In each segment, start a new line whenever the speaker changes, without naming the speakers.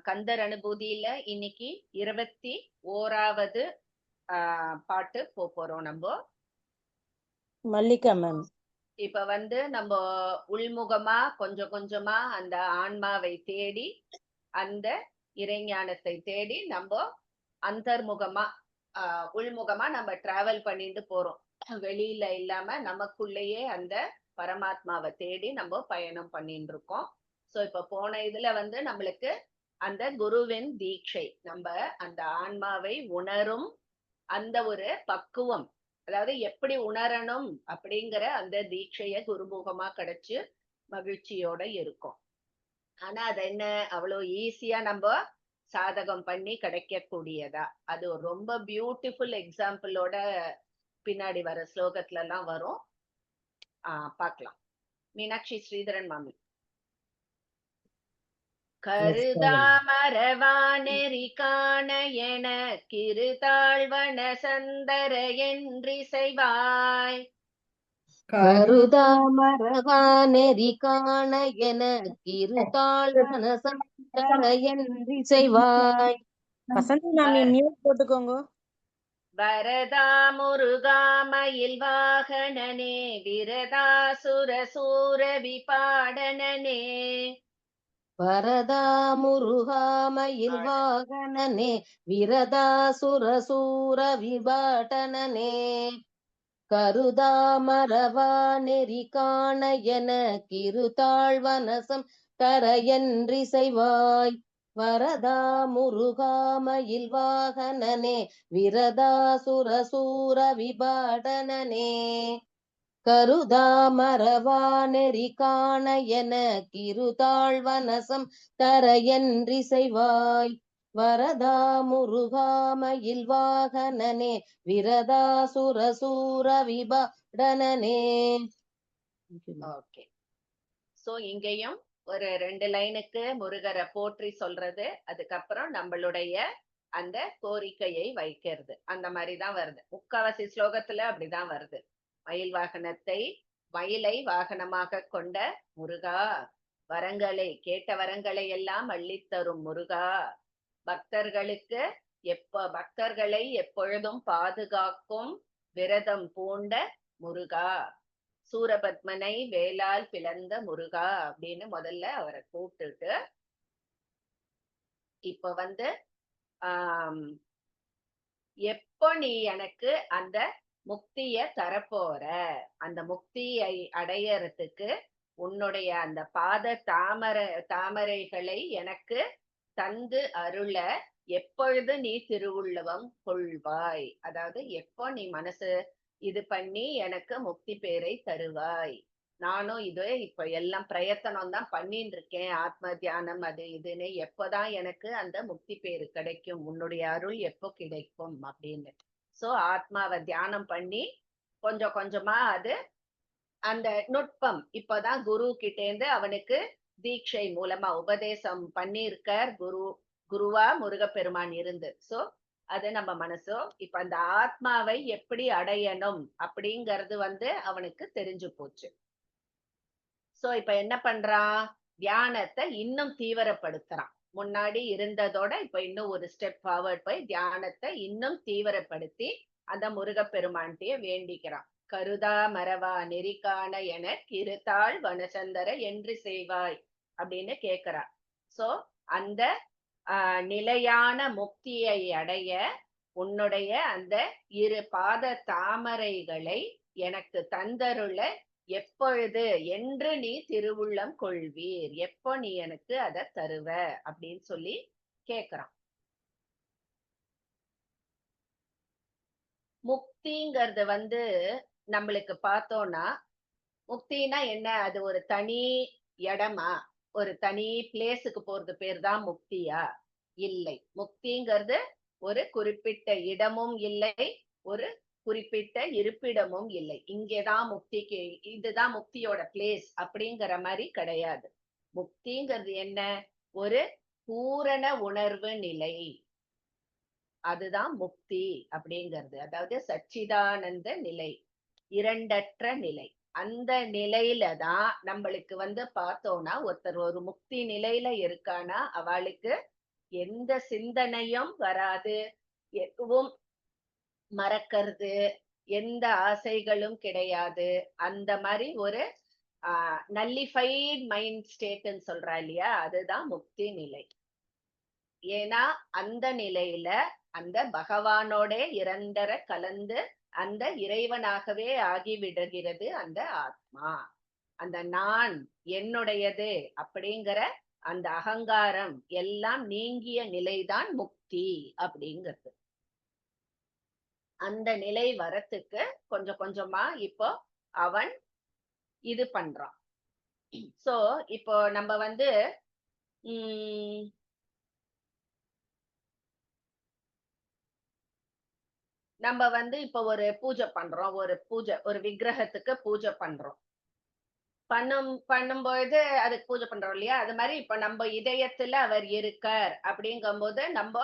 கந்தர் அனுபூதியில இன்னைக்கு 21வது பாட்டு போறோம் நம்ம.
மல்லிகா மேம்.
இப்ப நம்ம உள்முகமா கொஞ்சம் கொஞ்சமா அந்த ஆன்மாவை தேடி, அந்த இறைஞானத்தை தேடி நம்ம அந்தர்முகமா உள்முகமா நம்ம டிராவல் பண்ணிட்டு போறோம். வெளியில இல்லாம நமக்குள்ளேயே அந்த பரமாத்மாவை தேடி நம்ம பயணம் பண்ணிட்டு இருக்கோம். சோ இப்ப போன இதுல நம்மளுக்கு அந்த குருவின் தீட்சை, நம்ம அந்த ஆன்மாவை உணரும் அந்த ஒரு பக்குவம், அதாவது எப்படி உணரணும் அப்படிங்கிற அந்த தீட்சைய குருமுகமா கிடைச்சு மகிழ்ச்சியோட இருக்கும். ஆனா அது என்ன அவ்வளவு ஈஸியா நம்ம சாதகம் பண்ணி கிடைக்கக்கூடியதா? அது ரொம்ப பியூட்டிஃபுல் எக்ஸாம்பிளோட பின்னாடி வர ஸ்லோகத்துல எல்லாம் வரும். பார்க்கலாம். மீனாட்சி ஸ்ரீதரன் மாமி. கருதாமரவானெறி காண என கிருதாழ்வன சந்தர என்றிசைவாய்.
கருதாமரவானெறி காண என கிருதாழ்வன சந்தர என்றிசைவாய். வசந்தி மாமி மியூட் போட்டுக்கோங்க.
வரதா முருகாமயில் வாகனனே விரதாசுர சூர விபாடனனே.
வரதா முருகாமயில் வாகனனே விரதாசுர சூர விபாடனனே. கருதாமரவானெறி காண என கிருதாழ்வனசம் தரையன்றிசைவாய். வரதா முருகாமயில் வாகனனே விரதாசுர சூர விபாடனனே. கருதாமரவானெறி காண என கிருதாழ்வனசம் தரையன்றிசைவாய். வரதா முருகாமயில் வாகனனே விரதாசுர சூர விபாடனனே.
ஓகே. சோ இங்கேயும் ஒரு 2 லைனுக்கு முருகரை போற்றி சொல்றது, அதுக்கப்புறம் நம்மளுடைய அந்த கோரிக்கையை வைக்கிறது, அந்த மாதிரிதான் வருது. முக்காவாசி ஸ்லோகத்துல அப்படிதான் வருது. மயில் வாகனத்தை, மயிலை வாகனமாக கொண்ட முருகா, வரங்களை கேட்ட வரங்களை எல்லாம் அள்ளித்தரும் முருகா, பக்தர்களுக்கு பக்தர்களை எப்பொழுதும் பாதுகாக்கும் விரதம் பூண்ட முருகா, சூரபத்மனை வேலால் பிளந்த முருகா அப்படின்னு முதல்ல அவரை கூப்பிட்டுட்டு, இப்ப ஆஹ் எப்போ நீ எனக்கு அந்த முக்திய தரப்போற, அந்த முக்தியை அடையறதுக்கு உன்னுடைய அந்த பாத தாமரைகளை எனக்கு தந்து அருள எப்பொழுது நீ திருவுள்ளவம் கொள்வாய், அதாவது எப்போ நீ மனசு இது பண்ணி எனக்கு முக்தி பேரை தருவாய். நானும் இப்ப எல்லாம் பிரயத்தனம் தான் பண்ணிட்டு இருக்கேன், ஆத்ம தியானம் அது இதுன்னு, எப்பதான் எனக்கு அந்த முக்தி பேரு கிடைக்கும், உன்னுடைய அருள் எப்போ கிடைக்கும் அப்படின்னு. சோ ஆத்மாவை தியானம் பண்ணி கொஞ்சம் கொஞ்சமா அது அந்த நுட்பம் இப்பதான் குரு கிட்டேந்து அவனுக்கு தீட்சை மூலமா உபதேசம் பண்ணியிருக்கார் குருவா முருகப்பெருமான் இருந்து. சோ அது நம்ம மனசோ இப்ப அந்த ஆத்மாவை எப்படி அடையணும் அப்படிங்கறது அவனுக்கு தெரிஞ்சு போச்சு. சோ இப்ப என்ன பண்றான், தியானத்தை இன்னும் தீவிரப்படுத்துறான். முன்னாடி இருந்ததோட இப்ப இன்னும் ஒரு ஸ்டெப் ஃபார்வர்ட் போய் தியானத்தை இன்னும் தீவிரப்படுத்தி அந்த முருகப்பெருமான்கிட்டயே வேண்டிக்கிறான். கருதா மரவா நெறிக்கான என கிருத்தாள் வனசந்தர என்று செய்வாய் அப்படின்னு கேக்குறான். சோ அந்த நிலையான முக்தியை அடைய உன்னுடைய அந்த இரு பாத தாமரைகளை எனக்கு தந்தருள எப்பொழுது என்று நீ திருவுள்ளம் கொள்வீர், எப்போ நீ எனக்கு அதை தருவ அப்படின்னு சொல்லி கேக்குறான். முக்திங்கிறது நம்மளுக்கு பார்த்தோம்னா, முக்தினா என்ன, அது ஒரு தனி இடமா, ஒரு தனி பிளேஸுக்கு போறது பேர் தான் முக்தியா? இல்லை. முக்திங்கிறது ஒரு குறிப்பிட்ட இடமும் இல்லை, ஒரு குறிப்பிட்ட இருப்பிடமும் இல்லை. இங்கேதான் முக்திக்கு, இதுதான் முக்தியோட பிளேஸ் அப்படிங்கிற மாதிரி கிடையாது. முக்திங்கிறது என்ன, ஒரு பூரண உணர்வு நிலை, அதுதான் முக்தி அப்படிங்கிறது. அதாவது சச்சிதானந்த நிலை, இரண்டற்ற நிலை, அந்த நிலையில தான் நம்மளுக்கு வந்து பார்த்தோம்னா, ஒருத்தர் ஒரு முக்தி நிலையில இருக்கான்னா, அவளுக்கு எந்த சிந்தனையும் வராது. எதுவும் மறக்கறது, எந்த ஆசைகளும் கிடையாது. அந்த மாரி ஒரு நல்லிஃபைட் மைண்ட் ஸ்டேட்ன்னு சொல்றா இல்லையா? அதுதான் முக்தி நிலை. ஏன்னா, அந்த நிலையில அந்த பகவானோட இரண்டர கலந்து அந்த இறைவனாகவே ஆகிவிடுகிறது அந்த ஆத்மா. அந்த நான், என்னுடையது அப்படிங்கிற அந்த அகங்காரம் எல்லாம் நீங்கிய நிலைதான் முக்தி அப்படிங்கிறது. அந்த நிலை வரத்துக்கு கொஞ்சம் கொஞ்சமா இப்போ அவன் இது பண்றான். சோ, இப்போ நம்ம வந்து ம் நம்ம வந்து இப்போ ஒரு பூஜை பண்றோம். ஒரு விக்கிரகத்துக்கு பூஜை பண்றோம். பண்ணும்பொழுது அதுக்கு பூஜை பண்றோம் இல்லையா? அது மாரி இப்ப நம்ம இதயத்துல அவர் இருக்கார் அப்படிங்கும்போது நம்ப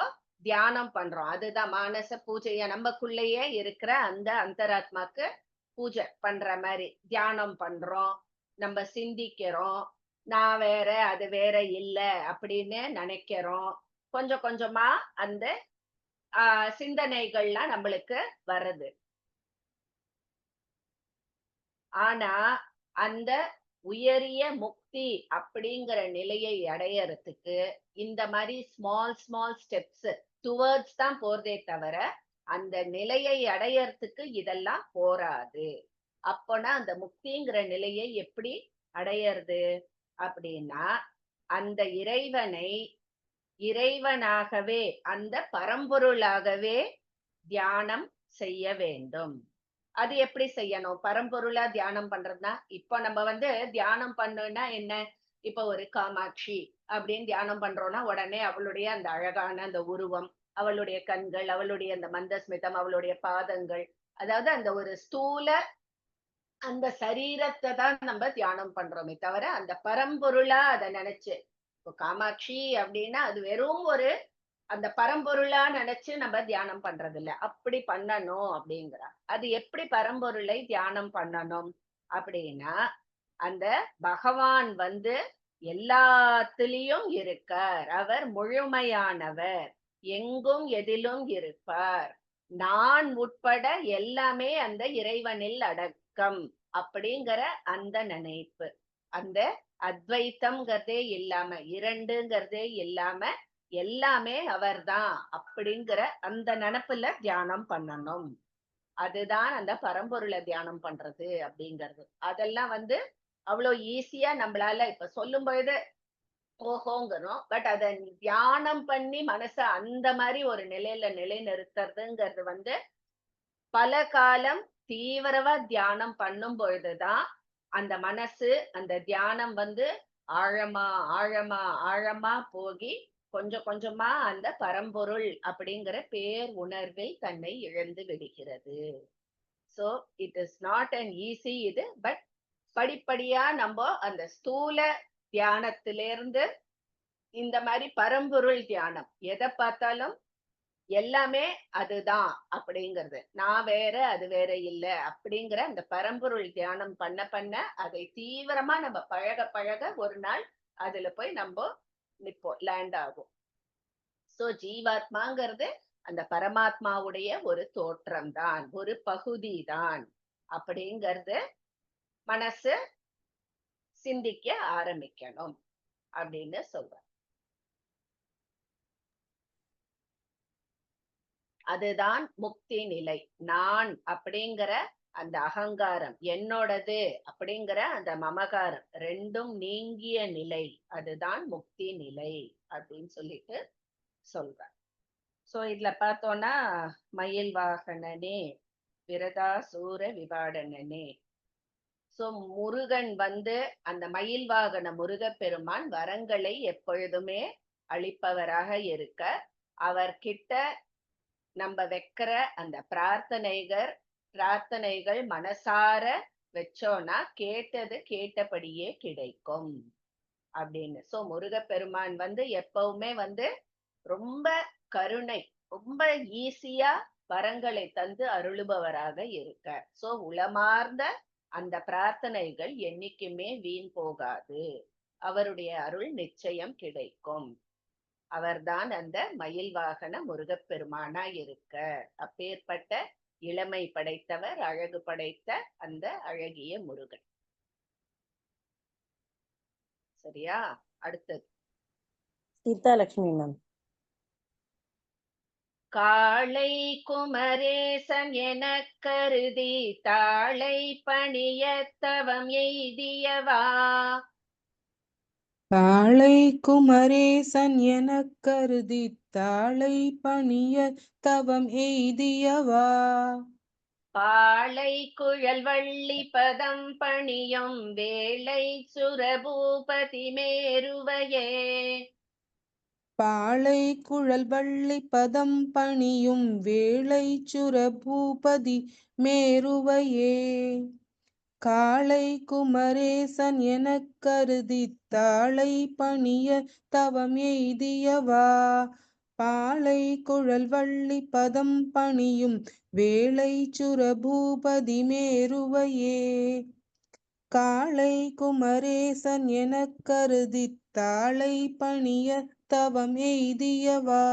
தியானம் பண்றோம். அதுதான் மானச பூஜைய நமக்குள்ளேயே இருக்கிற அந்த அந்தராத்மாக்கு பூஜை பண்ற மாரி. தியானம் பண்றோம். நம்ம சிந்திக்கிறோம். நான் வேற, அது வேற இல்ல அப்படின்னு நெனைக்கிறோம். கொஞ்சம் கொஞ்சமா அந்த அ சிந்தனைகள்லாம் நம்மளுக்கு வருது. ஆனா, அந்த உயரிய முக்தி அப்படிங்கிற நிலையை அடையறதுக்கு, இந்த மாரி ஸ்மால் ஸ்மால் ஸ்டெப்ஸ் டுவர்ட்ஸ் தான் போறதே தவிர, அந்த நிலையை அடையறதுக்கு இதெல்லாம் போராது. அப்போனா அந்த முக்திங்கிற நிலையை எப்படி அடையறது? அப்படின்னா, அந்த இறைவனை இறைவனாகவே, அந்த பரம்பொருளாகவே தியானம் செய்ய வேண்டும். அது எப்படி செய்யணும்? பரம்பொருளா தியானம் பண்றதுன்னா, இப்போ நம்ம வந்து தியானம் பண்ணோம்னா என்ன? இப்போ ஒரு காமாட்சி அப்படின்னு தியானம் பண்றோம்னா, உடனே அவளுடைய அந்த அழகான அந்த உருவம், அவளுடைய கண்கள், அவளுடைய அந்த மந்தஸ்மிதம், அவளுடைய பாதங்கள், அதாவது அந்த ஒரு ஸ்தூல அந்த சரீரத்த தான் நம்ம தியானம் பண்றோமே தவிர, அந்த பரம்பொருளா அத நெனச்சு, இப்போ காமாட்சி அப்படின்னா, அது வெறும் ஒரு அந்த பரம்பொருளா நெனச்சு நம்ம தியானம் பண்றதில்ல. அப்படி பண்ணணும் அப்படிங்கிறா. அது எப்படி பரம்பொருளை தியானம் பண்ணணும்? அப்படின்னா, அந்த பகவான் வந்து எல்லாத்திலயும் இருக்கார். அவர் முழுமையானவர். எங்கும் எதிலும் இருப்பார். நான் உட்பட எல்லாமே அந்த இறைவனில் அடக்கம். அப்படிங்கிற அந்த நினைப்பு. அந்த அத்வைத்தம்ங்கிறதே இல்லாம, இரண்டுங்கிறதே இல்லாம எல்லாமே அவர்தான் அப்படிங்கிற அந்த நெனப்புல தியானம் பண்ணணும். அதுதான் அந்த பரம்பொருள தியானம் பண்றது அப்படிங்கிறது. அதெல்லாம் வந்து அவ்ளோ ஈஸியா நம்பளால இப்ப சொல்லும் பொழுது ஓஹோங்கிறோம். பட் அத தியானம் பண்ணி மனச அந்த மாரி ஒரு நிலையில நிலைநிறுத்துறதுங்கிறது வந்து பல காலம் தீவிரமா தியானம் பண்ணும் பொழுதுதான் அந்த மனசு, அந்த தியானம் வந்து ஆழமா, ஆழமா, ஆழமா போகி கொஞ்சம் கொஞ்சமா அந்த பரம்பொருள் அப்படிங்கிற பேர் உணர்வில் தன்னை இழந்து விடுகிறது. So it is not an easy இது. பட் படிப்படியா நம்ப அந்த ஸ்தூல தியானத்திலிருந்து இந்த மாரி பரம்பொருள் தியானம் எத பார்த்தாலும் எல்லாமே அதுதான் அப்படிங்கிறது. நான் வேற, அது வேற இல்ல அப்படிங்கிற அந்த பரம்பொருள் தியானம் பண்ண பண்ண, அதை தீவிரமா நம்ம பழக பழக ஒரு நாள் அதுல போய் நம்போ நிப்போம். லேண்ட் ஆகும். சோ ஜீவாத்மாங்கிறது அந்த பரமாத்மாவுடைய ஒரு தோற்றம் தான். ஒரு பகுதி தான். அப்படிங்கிறது மனசு சிந்திக்க ஆரம்பிக்கணும் அப்படின்னு சொல்றேன். அதுதான் முக்தி நிலை. நான் அப்படிங்கிற அந்த அகங்காரம், என்னோடது அப்படிங்கிற அந்த மமகாரம் 2ம் நீங்கிய நிலை. அதுதான் முக்தி நிலை அப்படின்னு சொல்லிட்டு சொல்றேன். சோ இதுல பார்த்தோம்னா, மயில் வாகனனே, விரதாசூர விபாடனனே. சோ முருகன் வந்து அந்த மயில் வாகன முருகப்பெருமான் வரங்களை எப்பொழுதுமே அளிப்பவராக இருக்க, அவர்கிட்ட நம்ப வைக்கிற அந்த பிரார்த்தனைகள் மனசார வச்சோம்னா கேட்டது கேட்டபடியே கிடைக்கும் அப்படின்னு. சோ முருகப்பெருமான் வந்து எப்பவுமே வந்து ரொம்ப கருணை, ரொம்ப ஈஸியா வரங்களை தந்து அருளுபவராக இருக்கார். சோ உளமார்ந்த அந்த பிரார்த்தனைகள் என்னைக்குமே வீண் போகாது. அவருடைய அருள் நிச்சயம் கிடைக்கும். அவர்தான் அந்த மயில் வாகன முருகப்பெருமானா இருக்க. அப்பேற்பட்ட இளமை படைத்தவர், அழகு படைத்த அந்த அழகிய முருகன். சரியா? அடுத்தது.
சீதாலட்சுமி மேம்.
காளை குமரேசன் எனக் கருதி தாளை பணியத் தவம் எய்தியவா.
காளை குமரேசன் எனக் கருதி தாளை பணிய தவம் எய்தியவா.
பாளை குழல் வள்ளி பதம் பணியும் வேளை சுரபூபதி மேருவையே.
பாளை குழல் வள்ளி பதம் பணியும் வேளை சுரபூபதி மேருவையே. காளை குமரேசன் எனக் கருதி தாளை பணிய தவம் எய்தியவா. பாளை குழல் வள்ளி பதம் பணியும் வேளை சுரபூபதி மேருவையே. காளை குமரேசன் எனக் கருதி தாளை பணிய தவம் எய்தியவா.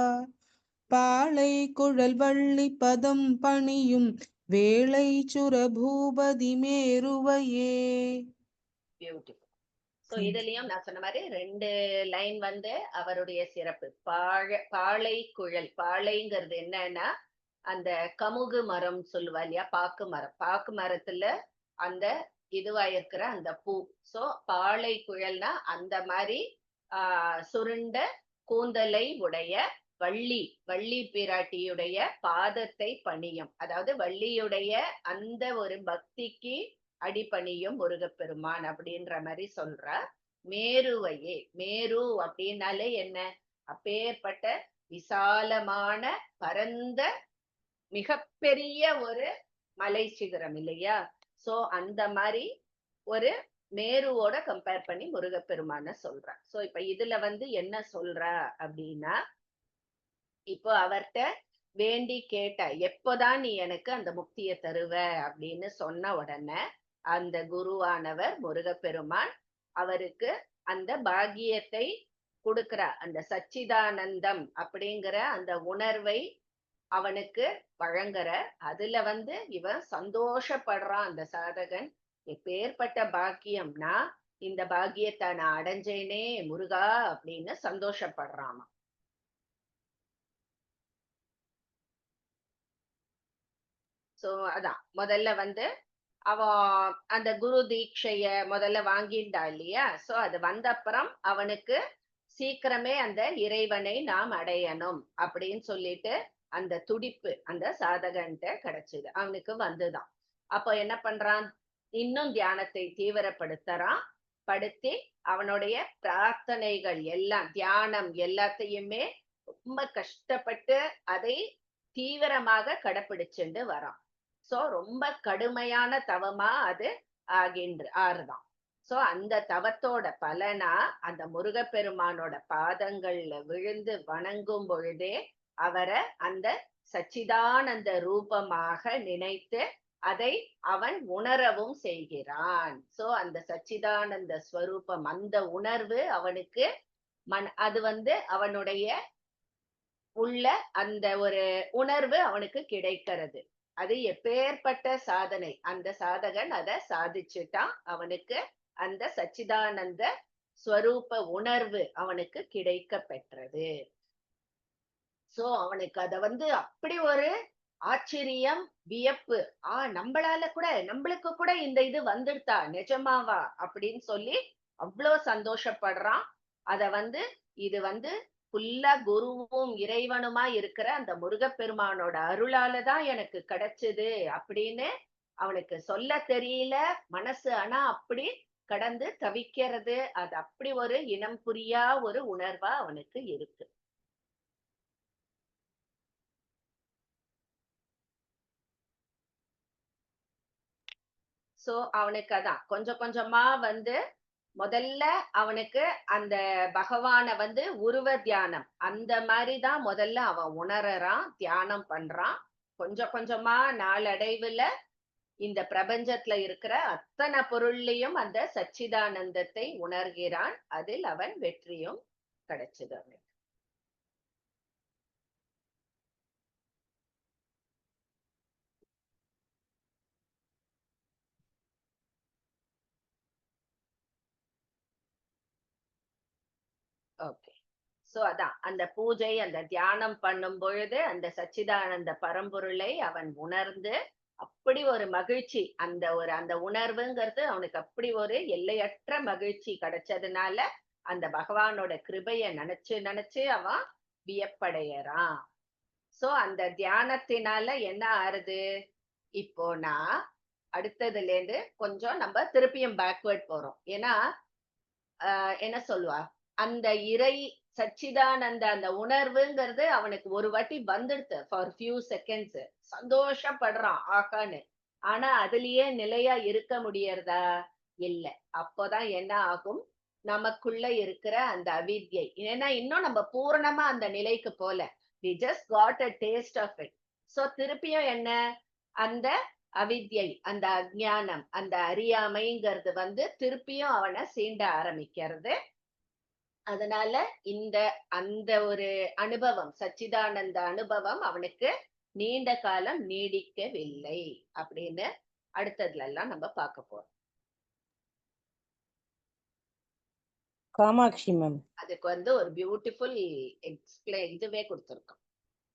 பாளை குழல் வள்ளி பதம் பணியும் வேளை சுரபூபதி மேருவையே.
பியூட்டிஃபுல். சோ இதுலயும் நான் சொன்ன மாதிரி 2 லைன் வந்து அவருடைய சிறப்பு. பாளை குழல். பாளைங்கிறது என்னன்னா அந்த கமுகு மரம் சொல்லுவா இல்லையா, பாக்கு மரம். பாக்கு மரத்துல அந்த இதுவா இருக்கிற அந்த பூ. சோ பாளை குழல்னா அந்த மாதிரி சுருண்ட கூந்தலை உடைய வள்ளி. வள்ளி பிராட்டியுடைய பாதத்தை பணியும், அதாவது வள்ளியுடைய அந்த ஒரு பக்திக்கு அடிபணியும் முருகப்பெருமான் அப்படின்ற மாதிரி சொல்ற. மேருவையே. மேரு அப்படின்னாலே என்ன? அப்பேற்பட்ட விசாலமான பரந்த மிகப்பெரிய ஒரு மலை சிகரம் இல்லையா? சோ அந்த மாதிரி ஒரு மேருவோட கம்பேர் பண்ணி முருகப்பெருமான சொல்ற. சோ இப்ப இதுல வந்து என்ன சொல்ற அப்படின்னா, இப்போ அவர்ட்ட வேண்டி கேட்ட, எப்போதான் நீ எனக்கு அந்த முக்தியை தருவ அப்படின்னு சொன்ன உடனே அந்த குருவானவர் முருகப்பெருமான் அவருக்கு அந்த பாக்கியத்தை கொடுக்கிற, அந்த சச்சிதானந்தம் அப்படிங்கிற அந்த உணர்வை அவனுக்கு வழங்குற. அதுல வந்து இவன் சந்தோஷப்படுறான் அந்த சாதகன். எப்பேற்பட்ட பாக்கியம்னா இந்த பாக்கியத்தை நான் அடைஞ்சேனே முருகா அப்படின்னு சந்தோஷப்படுறான். சோ அதான் முதல்ல வந்து அவன் அந்த குரு தீட்சைய முதல்ல வாங்கிண்டா இல்லையா? சோ அது வந்த அப்புறம் அவனுக்கு சீக்கிரமே அந்த இறைவனை நாம் அடையணும் அப்படின்னு சொல்லிட்டு அந்த துடிப்பு அந்த சாதகன்ட்ட கிடைச்சது, அவனுக்கு வந்துதான். அப்போ என்ன பண்றான்? இன்னும் தியானத்தை தீவிரப்படுத்துறான். படுத்தி அவனுடைய பிரார்த்தனைகள் எல்லாம், தியானம் எல்லாத்தையுமே ரொம்ப கஷ்டப்பட்டு அதை தீவிரமாக கடைப்பிடிச்சுண்டு வரான். சோ ரொம்ப கடுமையான தவமா அது ஆறுதான். சோ அந்த தவத்தோட பலனா அந்த முருகப்பெருமானோட பாதங்கள்ல விழுந்து வணங்கும் பொழுதே அவரை அந்த சச்சிதானந்த ரூபமாக நினைத்து அதை அவன் உணரவும் செய்கிறான். சோ அந்த சச்சிதானந்த ஸ்வரூபம், அந்த உணர்வு அவனுக்கு அது வந்து அவனுடைய உள்ள அந்த ஒரு உணர்வு அவனுக்கு கிடைக்கிறது. அது எப்பேற்பட்ட சாதனை! அந்த சாதகன் அதை சாதிச்சுட்டான். அவனுக்கு அந்த சச்சிதானந்த ஸ்வரூப உணர்வு அவனுக்கு கிடைக்க பெற்றது. சோ அவனுக்கு அத வந்து அப்படி ஒரு ஆச்சரியம், வியப்பு. நம்மளுக்கு கூட இந்த இது வந்துடுதா, நிஜமாவா அப்படின்னு சொல்லி அவ்வளோ சந்தோஷப்படுறான். அத வந்து இது வந்து ஃபுல்லா குருவும் இறைவனுமா இருக்கிற அந்த முருகப்பெருமானோட அருளாலதான் எனக்கு கிடைச்சது அப்படின்னு அவனுக்கு சொல்ல தெரியல. மனசு ஆனா அப்படி கடந்து தவிக்கிறது. அது அப்படி ஒரு இனம் புரியா ஒரு உணர்வா அவனுக்கு இருக்கு. சோ அவனுக்கு அதான் கொஞ்சம் கொஞ்சமா வந்து முதல்ல அவனுக்கு அந்த பகவான வந்து உருவ தியானம் அந்த மாதிரிதான் முதல்ல அவன் உணரறான், தியானம் பண்றான். கொஞ்சம் கொஞ்சமா நாளடைவுல இந்த பிரபஞ்சத்துல இருக்கிற அத்தனை பொருள்லயும் அந்த சச்சிதானந்தத்தை உணர்கிறான். அதில் அவன் வெற்றியும் கிடைச்சது அவனுக்கு. ஓகே. சோ அதான் அந்த பூஜை, அந்த தியானம் பண்ணும் பொழுது அந்த சச்சிதானந்த பரம்பொருளை அவன் உணர்ந்து அப்படி ஒரு மகிழ்ச்சி, அந்த உணர்வுங்கிறது அவனுக்கு அப்படி ஒரு எல்லையற்ற மகிழ்ச்சி கிடைச்சதுனால அந்த பகவானோட கிருபைய நினைச்சு நினைச்சு அவன் வியப்படையறான். சோ அந்த தியானத்தினால என்ன ஆறுது? இப்போ நான் அடுத்ததுல இருந்து கொஞ்சம் நம்ம திருப்பியும் பேக்வர்ட் போறோம். ஏன்னா என்ன சொல்லுவா, அந்த இறை சச்சிதானந்த அந்த உணர்வுங்கிறது அவனுக்கு ஒரு வாட்டி வந்துடுது ஃபார் ஃபியூ செகண்ட்ஸ், சந்தோஷப்படுறான் ஆகான்னு. ஆனா அதுலயே நிலையா இருக்க முடியறதா? இல்ல. அப்போதான் என்ன ஆகும், நமக்குள்ள இருக்கிற அந்த அவித்யை, ஏன்னா இன்னும் நம்ம பூரணமா அந்த நிலைக்கு போல, we just got a taste of it. so திருப்பியும் என்ன, அந்த அவித்யை, அந்த அஜ்ஞானம், அந்த அறியாமைங்கிறது வந்து திருப்பியும் அவனை சீண்ட ஆரம்பிக்கிறது. அதனால அந்த ஒரு அனுபவம், சச்சிதானந்த அனுபவம் அவனுக்கு நீண்ட காலம் நீடிக்கவில்லை அப்படின்னு அடுத்ததுல எல்லாம் நம்ம பார்க்க போறோம்.
காமாட்சி மேம்.
அதுக்கு வந்து ஒரு பியூட்டிஃபுல் இதுவே கொடுத்திருக்கோம்.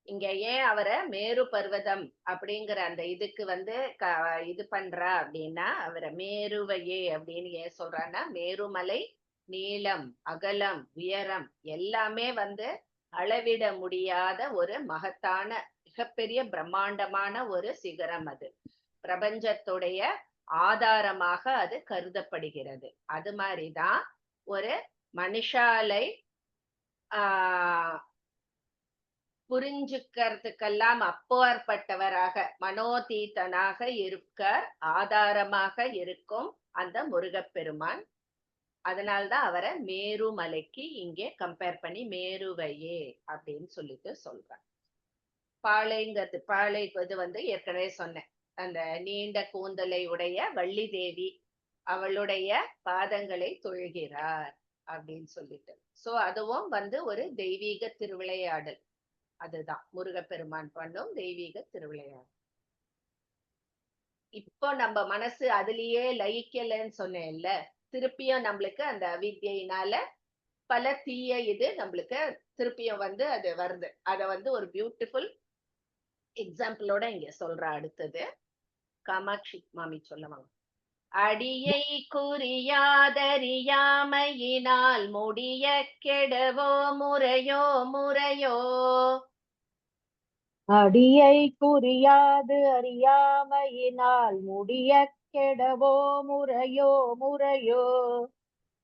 இங்க ஏன் அவரை மேரு பர்வதம் அப்படிங்கிற அந்த இதுக்கு வந்து இது பண்றா அப்படின்னா, அவரை மேருவையே அப்படின்னு ஏன் சொல்றான்னா, மேருமலை நீளம், அகலம், உயரம் எல்லாமே வந்து அளவிட முடியாத ஒரு மகத்தான மிகப்பெரிய பிரம்மாண்டமான ஒரு சிகரம். அது பிரபஞ்சத்துடைய ஆதாரமாக அது கருதப்படுகிறது. அது மாதிரிதான் ஒரு மனுஷாலை ஆஹ் புரிஞ்சுக்கிறதுக்கெல்லாம் அப்பாற்பட்டவராக, மனோதீதனாக இருக்கார், ஆதாரமாக இருக்கும் அந்த முருகப்பெருமான். அதனால்தான் அவரை மேருமலைக்கு இங்கே கம்பேர் பண்ணி மேருவையே அப்படின்னு சொல்லிட்டு சொல்றாங்க. பாளைங்கிறது, பாளைக்கு வந்து ஏற்கனவே சொன்னேன், அந்த நீண்ட கூந்தலை உடைய வள்ளி தேவி அவளுடைய பாதங்களை தொழுகிறார் அப்படின்னு சொல்லிட்டு. சோ அதுவும் வந்து ஒரு தெய்வீக திருவிளையாடல். அதுதான் முருகப்பெருமான் பண்ணும் தெய்வீக திருவிளையாடல். இப்போ நம்ம மனசு அதுலயே லயிக்கலன்னு சொன்னேன்ல, திருப்பியும் நம்மளுக்கு அந்த அவித்யினால பல தீய இது நம்மளுக்கு திருப்பியும் வந்து அது வருது. அத வந்து ஒரு பியூட்டிஃபுல் எக்ஸாம்பிளோட இங்க சொல்ற. அடுத்தது காமாட்சி மாமி சொல்லுவாங்க. அடியை குறியாதறியாமையினால் முடிய கெடவோ முறையோ முறையோ.
அடியை குறியாது அறியாமையினால் முடிய கெடவோ முறையோ முறையோ.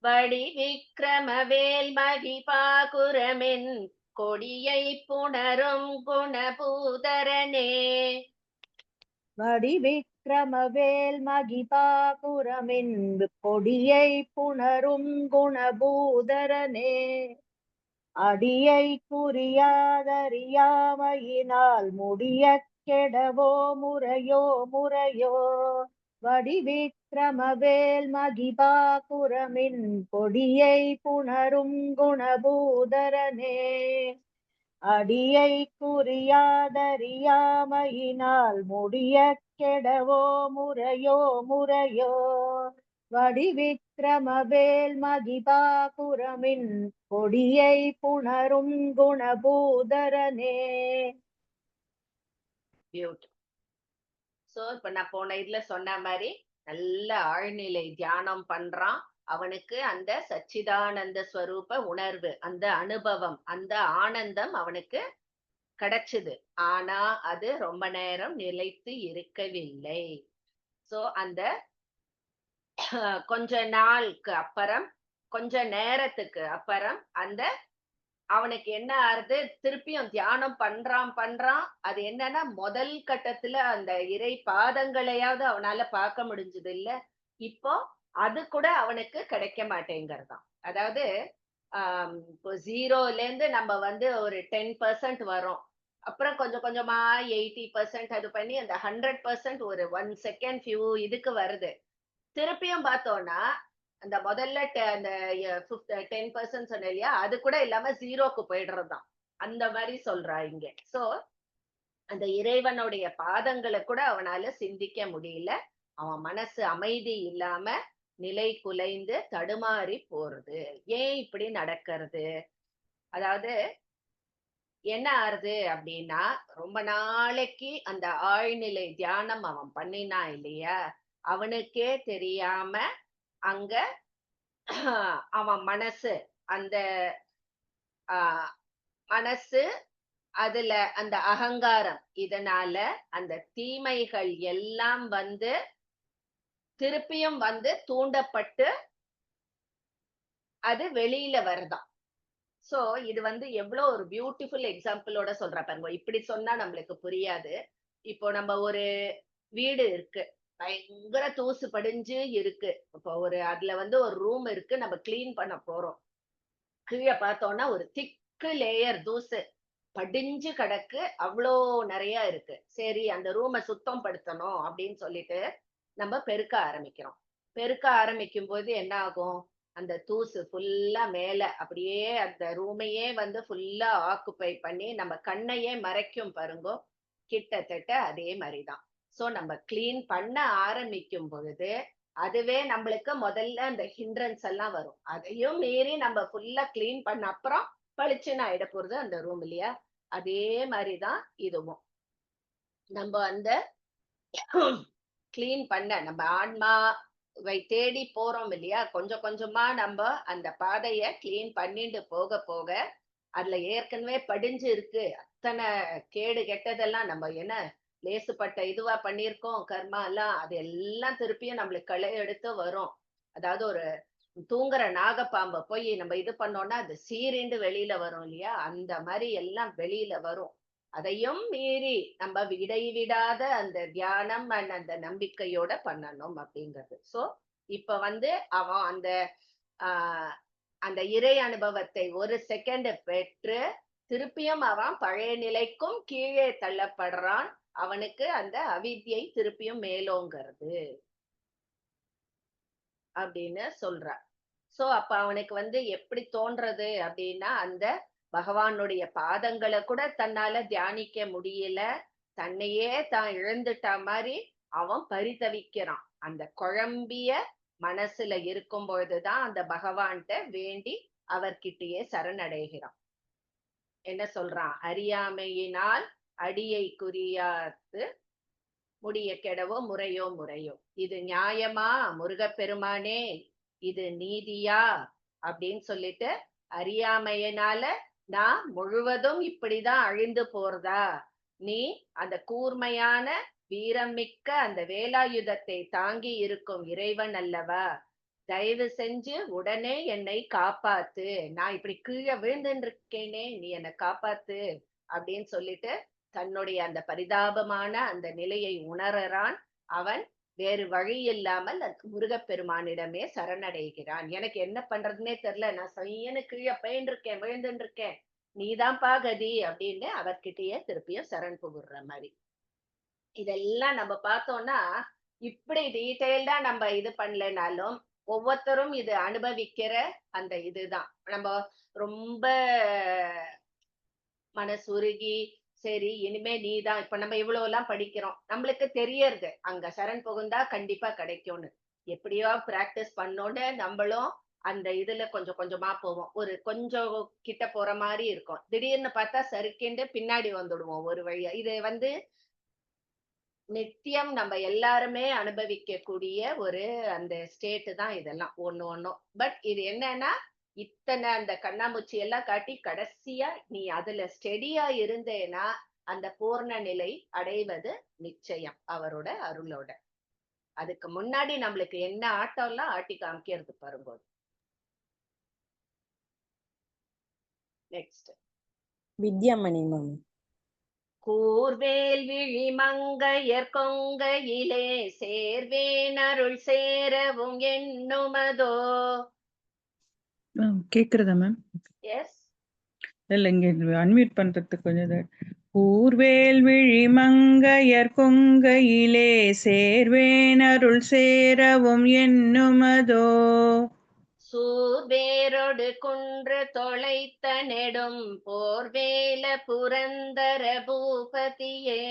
வடி விக்ரமவேல் மகிபாகுரமென் கொடியை புணரும் குணபூதரனே.
வடி விக்ரமவேல் மகிபாகுரமென் கொடியை புணரும் குணபூதரனே. அடியை குறியாதறியாமையினால் முடிய கெடவோ முறையோ முறையோ. வடிவிக்ரமவேல் மகிபாகுரமின் கொடியை புணரும் குணபூதரனே. அடியை குறியாதறியாமையினால் முடிய கெடவோ முறையோ முறையோ. வடிவிக்ரமவேல் மகிபாகுரமின் கொடியை புணரும் குணபூதரனே.
சோ இப்ப நான் போன இதுல சொன்ன மாதிரி நல்ல ஆழ்நிலை தியானம் பண்றான். அவனுக்கு அந்த சச்சிதானந்த ஸ்வரூப உணர்வு, அந்த அனுபவம், அந்த ஆனந்தம் அவனுக்கு கிடைச்சது. ஆனா அது ரொம்ப நேரம் நிலைத்து இருக்கவில்லை. சோ அந்த கொஞ்ச நாளுக்கு அப்புறம், கொஞ்ச நேரத்துக்கு அப்புறம் அந்த அவனுக்கு என்ன ஆறுது, திருப்பியும் தியானம் பண்றான். அது என்னன்னா, முதல் கட்டத்துல அந்த இறை பாதங்களையாவது அவனால பார்க்க முடிஞ்சது இல்ல. இப்போ அது கூட அவனுக்கு கிடைக்க மாட்டேங்கிறதாம். அதாவது இப்போ 0ல இருந்து நம்ம வந்து ஒரு 10% வரோம். அப்புறம் கொஞ்சம் கொஞ்சமா 80% அது பண்ணி அந்த 100% ஒரு 1 செகண்ட் ஃபியூ இதுக்கு வருது. திருப்பியும் பார்த்தோம்னா, அந்த முதல்ல அந்த 10% சொன்னேன் இல்லையா? அது கூட இல்லாம 0க்கு போயிடுறதாம். அந்த மாரி சொல்றா இங்க. சோ, அந்த இறைவனுடைய பாதங்கள கூட அவனால சிந்திக்க முடியல. அவன் மனசு அமைதி இல்லாம நிலை குலைந்து தடுமாறி போறது. ஏன் இப்படி நடக்கிறது? அதாவது என்ன ஆறுது அப்படின்னா, ரொம்ப நாளைக்கு அந்த ஆழ்நிலை தியானம் அவன் பண்ணினான் இல்லையா? அவனுக்கே தெரியாம அங்க அவன் மனசு அந்த ஆ மனசு அதுல அந்த அகங்காரம் இதனால அந்த தீமைகள் எல்லாம் வந்து திருப்பியும் வந்து தூண்டப்பட்டு அது வெளியில வருதாம். சோ இது வந்து எவ்வளோ ஒரு பியூட்டிஃபுல் எக்ஸாம்பிளோட சொல்றா பாருங்க. இப்படி சொன்னா நம்மளுக்கு புரியாது. இப்போ நம்ம ஒரு வீடு இருக்கு. பயங்கர தூசு படிஞ்சு இருக்கு. இப்போ அதுல வந்து ஒரு ரூம் இருக்கு. நம்ம கிளீன் பண்ண போறோம். கீழ பார்த்தோம்னா ஒரு திக்கு லேயர் தூசு படிஞ்சு கிடக்கு. அவ்ளோ நெறைய இருக்கு. சரி அந்த ரூம சுத்தம் படுத்தணும் அப்படின்னு சொல்லிட்டு நம்ம பெருக்க ஆரம்பிக்கிறோம். பெருக்க ஆரம்பிக்கும்போது என்ன ஆகும்? அந்த தூசு ஃபுல்லா மேல அப்படியே அந்த ரூமையே வந்து ஃபுல்லா ஆக்குபை பண்ணி நம்ம கண்ணையே மறைக்கும் பாருங்கோ. கிட்டத்தட்ட அதே மாரிதான். சோ நம்ம கிளீன் பண்ண ஆரம்பிக்கும் பொழுது, அதுவே நம்மளுக்கு முதல்ல அந்த ஹிண்ட்ரன்ஸ் எல்லாம் வரும். அதையும் மீறி நம்ம ஃபுல்லா கிளீன் பண்ண அப்புறம் பளிச்சுன்னு ஆயிட போறது அந்த ரூம் இல்லையா? அதே மாரிதான் இதுவும். நம்ம அந்த கிளீன் பண்ண நம்ம ஆன்மாவை தேடி போறோம் இல்லையா? கொஞ்சம் கொஞ்சமா நம்ம அந்த பாதைய கிளீன் பண்ணிட்டு போக போக, அதுல ஏற்கனவே படிஞ்சு இருக்கு. அத்தன கேடு கெட்டதெல்லாம் நம்ம என்ன லேசுப்பட்ட இதுவா பண்ணியிருக்கோம் கர்மா எல்லாம். அது எல்லாம் திருப்பியும் நம்மளுக்கு களை எடுத்து வரும். அதாவது ஒரு தூங்குற நாகப்பாம்ப போய் நம்ம இது பண்ணோம்னா, அது சீறிண்டு வெளியில வரும் இல்லையா? அந்த மாரி எல்லாம் வெளியில வரும். அதையும் மீறி நம்ம இடைவிடாத அந்த தியானம் அண்ட் அந்த நம்பிக்கையோட பண்ணணும் அப்படிங்கிறது. சோ, இப்ப வந்து அவன் அந்த ஆஹ் அந்த இறை அனுபவத்தை ஒரு செகண்ட் பெற்று திருப்பியும் அவன் பழைய நிலைக்கும் கீழே தள்ளப்படுறான். அவனுக்கு அந்த அவித்யை திருப்பியும் மேலோங்கிறது அப்படின்னு சொல்றான். சோ அப்ப அவனுக்கு வந்து எப்படி தோன்றது அப்படின்னா, அந்த பகவானுடைய பாதங்களை கூட தன்னால தியானிக்க முடியல. தன்னையே தான் இழந்துட்ட மாதிரி அவன் பரிதவிக்கிறான். அந்த குழம்பிய மனசுல இருக்கும் பொழுதுதான் அந்த பகவான்கிட்ட வேண்டி அவர்கிட்டயே சரணடைகிறான். என்ன சொல்றான்? அறியாமையினால் அடியை குறியாது முடிய கெடவோ முறையோ முறையோ. இது நியாயமா முருகப்பெருமானே? இது நீதியா? அப்படின்னு சொல்லிட்டு அறியாமையினால நான் முழுவதும் இப்படிதான் அழிந்து போறதா? நீ அந்த கூர்மையான வீரமிக்க அந்த வேலாயுதத்தை தாங்கி இருக்கும் இறைவன் அல்லவா? தயவு செஞ்சு உடனே என்னை காப்பாத்து. நான் இப்படி கீழே விழுந்துட்டு இருக்கேனே, நீ என்னை காப்பாத்து அப்படின்னு சொல்லிட்டு தன்னுடைய அந்த பரிதாபமான அந்த நிலையை உணரறான். அவன் வேறு வழி இல்லாமல் முருகப்பெருமானிடமே சரணடைகிறான். எனக்கு என்ன பண்றதுன்னே தெரியல. நான் செய்யன்னு கீழே போயின்னு விழுந்துட்டு இருக்கேன். நீதான்ப்பா கதி அப்படின்னு அவர்கிட்டயே திருப்பியும் சரண் புகுற மாதிரி. இதெல்லாம் நம்ம பார்த்தோம்னா, இப்படி டீட்டெயில்டா நம்ம இது பண்ணலைனாலும், ஒவ்வொருத்தரும் இது அனுபவிக்கிற அந்த இதுதான். நம்ம ரொம்ப மனசுருகி, சரி இனிமே நீதான். இப்ப நம்ம இவ்வளவு எல்லாம் படிக்கிறோம். நம்மளுக்கு தெரியறது. அங்க சரண் புகுந்தா கண்டிப்பா கிடைக்கும்னு. எப்படியோ பிராக்டிஸ் பண்ணோன்னு நம்மளும் அந்த இதுல கொஞ்சம் கொஞ்சமா போவோம். ஒரு கொஞ்சம் கிட்ட போற மாதிரி இருக்கும். திடீர்னு பார்த்தா சறுக்கிண்டு பின்னாடி வந்துடுவோம் ஒரு வழியா. இது வந்து நித்தியம் நம்ம எல்லாருமே அனுபவிக்கக்கூடிய ஒரு அந்த ஸ்டேட் தான் இதெல்லாம் ஒண்ணு ஒண்ணும். பட் இது என்னன்னா, இத்தனை அந்த கண்ணாமூச்சி எல்லாம் காட்டி கடைசியா நீ அதுல ஸ்டெடியா இருந்தேன்னா அந்த பூர்ண நிலை அடைவது நிச்சயம் அவரோட அருளோட. அதுக்கு முன்னாடி நம்மளுக்கு என்ன ஆட்டம் எல்லாம் ஆட்டி காமிக்கிறது பாருங்க. Next
Vidyamani ma'am.
கூர்வேல் விழி மங்கையர் கொங்கையிலே சேர்வேன் அருள் சேரவும் எண்ணுமதோ.
கேக்குறதா மேம்?
எஸ்.
இல்ல இங்க அன்மியூட் பண்றதுக்கு கொஞ்சம் கூர்வேல் விழி மங்கையர் கொங்கையிலே சேர்வேனருள் சேரவும் எண்ணுமதோ.
சூர்வேரொடு குன்று தொலைத்த நெடும் போர்வேல புரந்தர பூபதியே.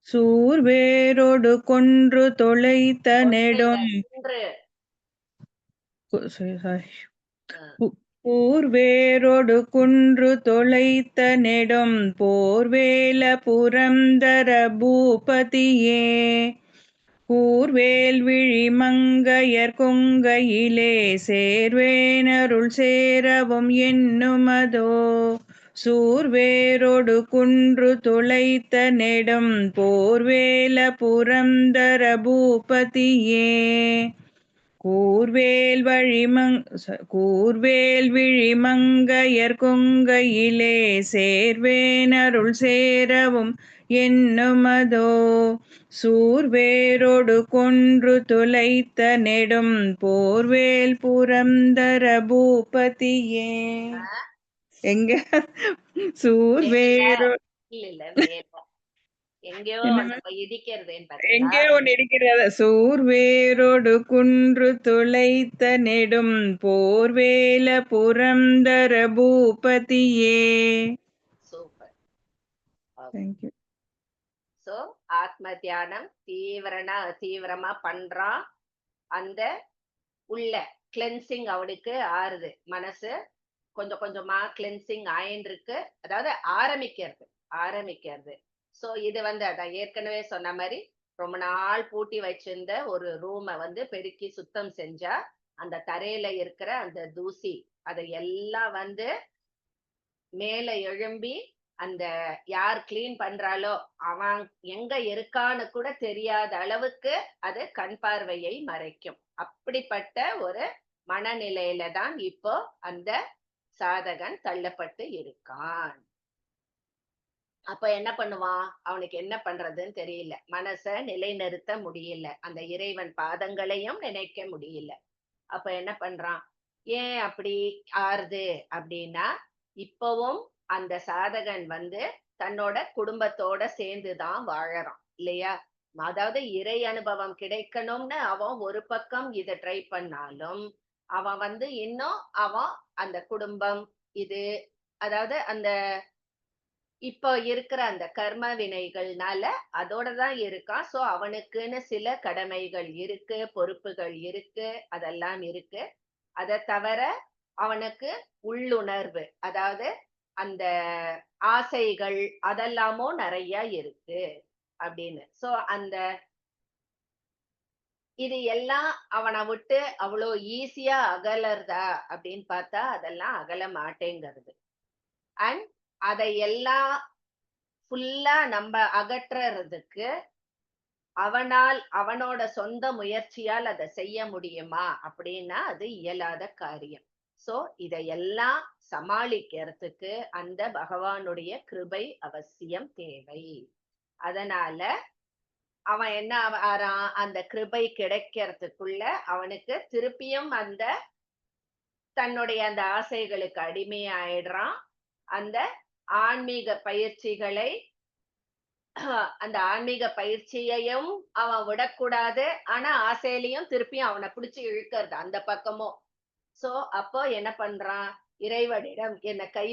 சூர்வேரோடு கொன்று தொலைத்த நெடும்
குன்று
கூர்வேரோடு குன்று தொலைத்த நெடும் போர்வேல புரந்தர பூபதியே. கூர்வேல் விழி மங்கையர் கொங்கையிலே சேர்வேனருள் சேரவும் எண்ணுமதோ. சூர்வேரோடு குன்று தொலைத்த நெடும் போர்வேல புரந்தர பூபதியே. கூர்வேல் விழி மங்கையர் கொங்கையிலே சேர்வேனருள் சேரவும் எண்ணுமதோ. சூர்வேரோடு கொன்று தொலைத்த நெடும் போர்வேல் புரந்தர பூபதியே. எங்க சூர்வேரோ
இல்ல மேல எங்கேயோ நம்ம இடிக்கிறதேன்னு பாத்தீங்களா?
எங்கே ஒன்னு இருக்கிறத. சூர்வேரோடு குன்று துளைத்த நெடும் போர்வேல புரந்தர பூபதியே.
சூப்பர்.
தேங்க்யூ.
சோ ஆத்ம தியானம் தீவிரமா பண்றான். அந்த உள்ள கிளென்சிங் அவனுக்கு ஆறுது. மனசு கொஞ்சம் கொஞ்சமா கிளென்சிங் ஆயின்னு இருக்கு. அதாவது ஆரம்பிக்கிறது. சோ இது அதான் ஏற்கனவே சொன்ன மாதிரி ரொம்ப நாள் பூட்டி வச்சிருந்த ஒரு ரூமை பெருக்கி சுத்தம் செஞ்சா அந்த தரையில இருக்கிற அந்த தூசி அதை எல்லாம் மேல எழும்பி அந்த யார் கிளீன் பண்றாளோ அவன் எங்க இருக்கான்னு கூட தெரியாத அளவுக்கு அது கண் பார்வையை மறைக்கும். அப்படிப்பட்ட ஒரு மனநிலையில தான் இப்போ அந்த சாதகன் தள்ளப்பட்டு இருக்கான். அப்ப என்ன பண்ணுவான்? அவனுக்கு என்ன பண்றதுன்னு தெரியல. மனச நிலைநிறுத்த முடியல. அந்த இறைவன் பாதங்களையும் நினைக்க முடியல. அப்ப என்ன பண்றான்? ஏன் அப்படி ஆறுது அப்படின்னா, இப்பவும் அந்த சாதகன் தன்னோட குடும்பத்தோட சேர்ந்துதான் வாழறான் இல்லையா? அதாவது இறை அனுபவம் கிடைக்கணும்னு அவன் ஒரு பக்கம் இதை ட்ரை பண்ணாலும் அவன் இன்னும் அவன் அந்த குடும்பம் இது அதாவது அந்த இப்போ இருக்கிற அந்த கர்ம வினைகள்னால அதோடதான் இருக்கான். சோ அவனுக்குன்னு சில கடமைகள் இருக்கு, பொறுப்புகள் இருக்கு, அதெல்லாம் இருக்கு. அதை தவிர அவனுக்கு உள்ளுணர்வு, அதாவது அந்த ஆசைகள் அதெல்லாமோ நிறைய இருக்கு அப்படின்னு. சோ அந்த இது எல்லாம் அவனை விட்டு அவ்வளோ ஈஸியா அகலறதா அப்படின்னு பார்த்தா அதெல்லாம் அகல மாட்டேங்கிறது. அண்ட் அதை எல்லாம் ஃபுல்லா நம்ம அகற்றுறதுக்கு அவனோட சொந்த முயற்சியால் அதை செய்ய முடியுமா அப்படின்னா அது இயலாத காரியம். சோ இதையெல்லாம் சமாளிக்கிறதுக்கு அந்த பகவானுடைய கிருபை அவசியம் தேவை. அதனால அவன் என்ன ஆறான்? அந்த கிருபை கிடைக்கிறதுக்குள்ள அவனுக்கு திருப்பியும் அந்த தன்னுடைய அந்த ஆசைகளுக்கு அடிமையாயிடுறான். அந்த ஆன்மீக பயிற்சிகளை அந்த ஆன்மீக பயிற்சியையும் அவன் விடக்கூடாது. ஆனா ஆசையிலையும் திருப்பியும் அவனை பிடிச்சு இழுக்கிறது அந்த பக்கமும். சோ அப்போ என்ன பண்றான்? இறைவனிடம் என்னை கை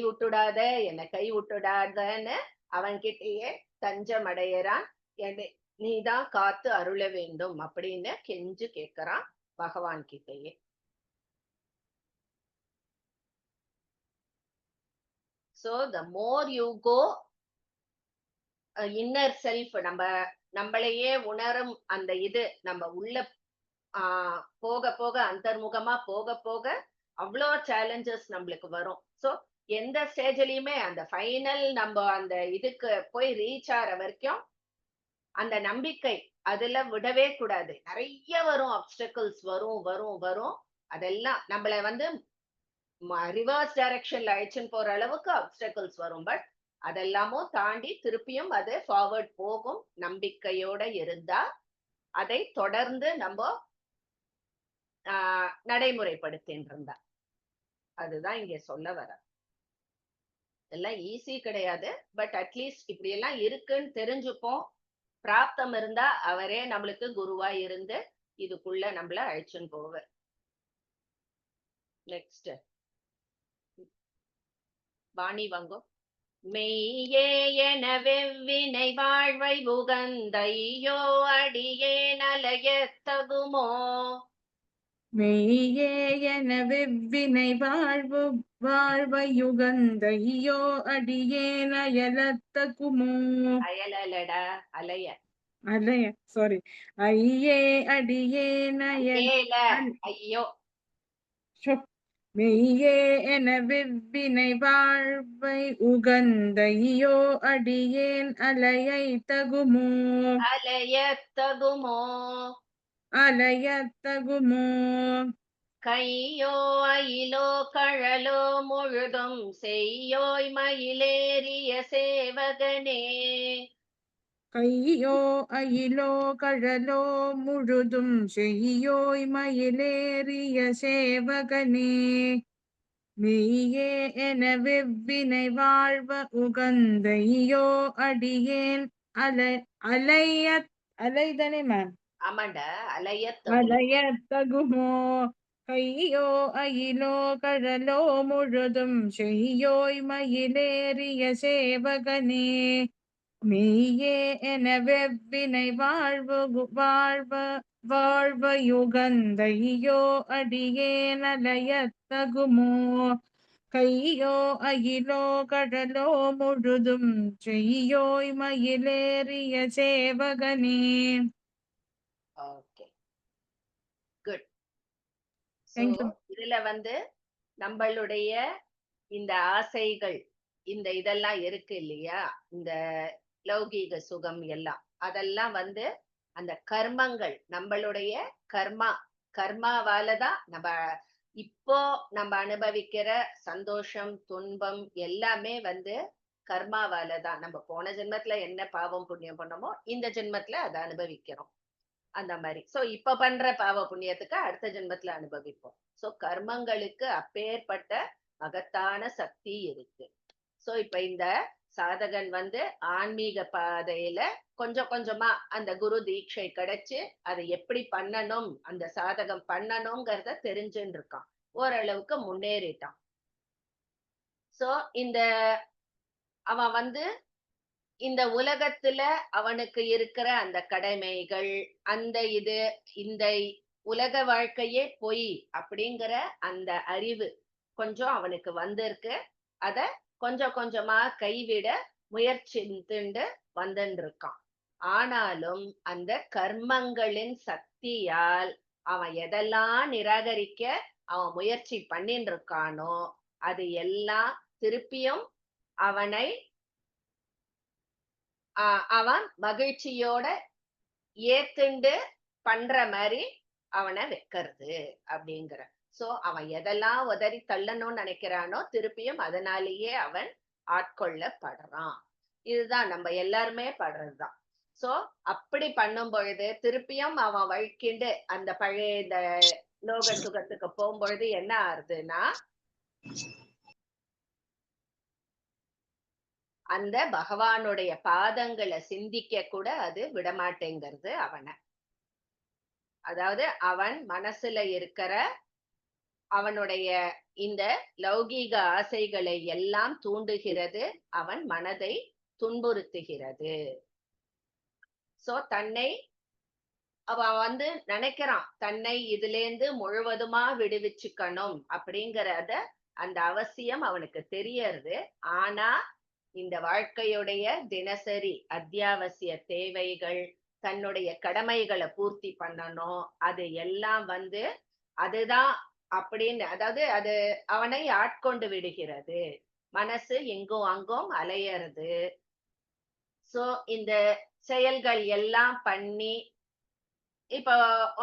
விட்டுடாதன்னு அவன்கிட்டயே தஞ்சம் அடையறான். நீதான் காத்து அருள வேண்டும் அப்படின்னு கெஞ்சு கேட்கிறான் பகவான் கிட்டயே. So the more you go inner self, நம்மளையே உணரும் அந்த இது நம்ம உள்ள போக போக அந்தர்முகமா போக போக அவ்வளோ சேலஞ்சஸ் நம்மளுக்கு வரும். சோ எந்த ஸ்டேஜ்லயுமே அந்த ஃபைனல் நம்ம அந்த இதுக்கு போய் ரீச் ஆகிற வரைக்கும் அந்த நம்பிக்கை அதுல விடவே கூடாது. நிறைய வரும், ஆப்ஸ்டக்கிள்ஸ் வரும். அதெல்லாம் நம்மள ரிவர்ஸ் டைரக்ஷன்ல அழைச்சுன்னு போற அளவுக்கு ஆப்ஸ்டக்கிள்ஸ் வரும். பட் அதெல்லாமும் தாண்டி திருப்பியும் அது ஃபார்வர்ட் போகும். நம்பிக்கையோட இருந்தா அதை தொடர்ந்து நம்ம நடைமுறைப்படுத்தின்னு இருந்தா அதுதான் இங்க சொல்ல வர. எல்லாம் ஈஸி கிடையாது. பட் அட்லீஸ்ட் இப்படி எல்லாம் இருக்குன்னு தெரிஞ்சுப்போம். பிராப்தம் இருந்தா அவரே நம்மளுக்கு குருவா இருந்து இதுக்குள்ள நம்மள அழைச்சுன்னு போவார். நெக்ஸ்ட் வாணி வாங்கோ. மெய்யே என வெவ்வினை வாழ்வை உகந்தையோ அடியே நலையத்தகுமோ.
மெய்யே என வெவ்வினை வாழ்வையுகந்தையோ அடியேன் அயலத்தகுமோ.
அயலடா அலைய
அலைய சாரி ஐயே அடியேன்
ஏல ஐயோ.
மெய்யே என வெவ்வினை வாழ்வை உகந்தையோ அடியேன் அலையை தகுமோ.
அலையத்தகுமோ.
அலையத்தகுமோ.
கையோ அயிலோ கழலோ முழுதும் செய்யோய் மயிலேறிய சேவகனே.
கையோ அயிலோ கழலோ முழுதும் செய்யோய் மயிலேறிய சேவகனே. மெய்யே என வெவ்வினை வாழ்வ உகந்தையோ அடியேன் அலைதானே மேம்?
ஆமாண்டா
அலையத்தகுமோ. கையோ அயிலோ கழலோ முழுதும் செய்யோய் மயிலேறிய சேவகனே. மெய்யே என வெவ்வினை வாழ்வையுகந்தையோ அடியேன் அலையத்தகுமோ. கையோ அயிலோ கடலோ முழுதும் செய்யோய் மயிலேறிய சேவகனே.
Okay good.
Thank you.
இதுல நம்மளுடைய இந்த ஆசைகள் இந்த இதெல்லாம் இருக்கு இல்லையா, இந்த லௌகீக சுகம் எல்லாம், அதெல்லாம் அந்த கர்மங்கள், நம்மளுடைய கர்மாவாலதான் இப்போ நம்ம அனுபவிக்கிற சந்தோஷம் துன்பம் எல்லாமே கர்மாவாலதான். நம்ம போன ஜென்மத்துல என்ன பாவம் புண்ணியம் பண்ணோமோ இந்த ஜென்மத்துல அதை அனுபவிக்கிறோம். அந்த மாதிரி சோ இப்ப பண்ற பாவ புண்ணியத்துக்கு அடுத்த ஜென்மத்துல அனுபவிப்போம். சோ கர்மங்களுக்கு அப்பேற்பட்ட மகத்தான சக்தி இருக்கு. சோ இப்ப இந்த சாதகன் ஆன்மீக பாதையில கொஞ்சம் கொஞ்சமா அந்த குரு தீட்சை கிடைச்சு அதை எப்படி பண்ணணும், அந்த சாதகம் பண்ணணுங்கிறத தெரிஞ்சுன்னு இருக்கான். ஓரளவுக்கு முன்னேறிட்டான். சோ இந்த அவன் இந்த உலகத்துல அவனுக்கு இருக்கிற அந்த கடமைகள், அந்த இந்த உலக வாழ்க்கையே பொய் அப்படிங்கிற அந்த அறிவு கொஞ்சம் அவனுக்கு வந்திருக்கு. அத கொஞ்சம் கொஞ்சமா கைவிட முயற்சித்துண்டு வந்துட்டு இருக்கான். ஆனாலும் அந்த கர்மங்களின் சக்தியால் அவன் எதெல்லாம் நிராகரிக்க அவன் முயற்சி பண்ணிட்டு இருக்கானோ அது எல்லாம் திருப்பியும் அவனை அவன் மகிழ்ச்சியோட ஏத்துண்டு பண்ற மாதிரி அவனை வைக்கிறது அப்படிங்கிற. சோ அவன் எதெல்லாம் உதறி தள்ளணும்னு நினைக்கிறானோ திருப்பியும் அதனாலேயே அவன் ஆட்கொள்ளப்படுறான். இதுதான் நம்ம எல்லாருமே படுறதுதான். சோ அப்படி பண்ணும் பொழுது திருப்பியும் அவன் வழிக்கிண்டு அந்த பழைய இந்த லோக சுகத்துக்கு போகும்பொழுது என்ன ஆறுதுன்னா, அந்த பகவானுடைய பாதங்களை சிந்திக்க கூட அது விடமாட்டேங்கிறது அவனை. அதாவது அவன் மனசுல இருக்கிற அவனுடைய இந்த லௌகீக ஆசைகளை எல்லாம் தூண்டுகிறது, அவன் மனதை துன்புறுத்துகிறது. சோ தன்னை அவன் நினைக்கிறான், தன்னை இதிலேந்து முழுவதுமா விடுவிச்சுக்கணும் அப்படிங்கறத அந்த அவசியம் அவனுக்கு தெரியறது. ஆனா இந்த வாழ்க்கையுடைய தினசரி அத்தியாவசிய தேவைகள், தன்னுடைய கடமைகளை பூர்த்தி பண்ணணும், அது எல்லாம் அதுதான் அப்படின்னு, அதாவது அது அவனை ஆட்கொண்டு விடுகிறது. மனசு எங்கும் அங்கும் அலையறது. சோ இந்த செயல்கள் எல்லாம் பண்ணி, இப்ப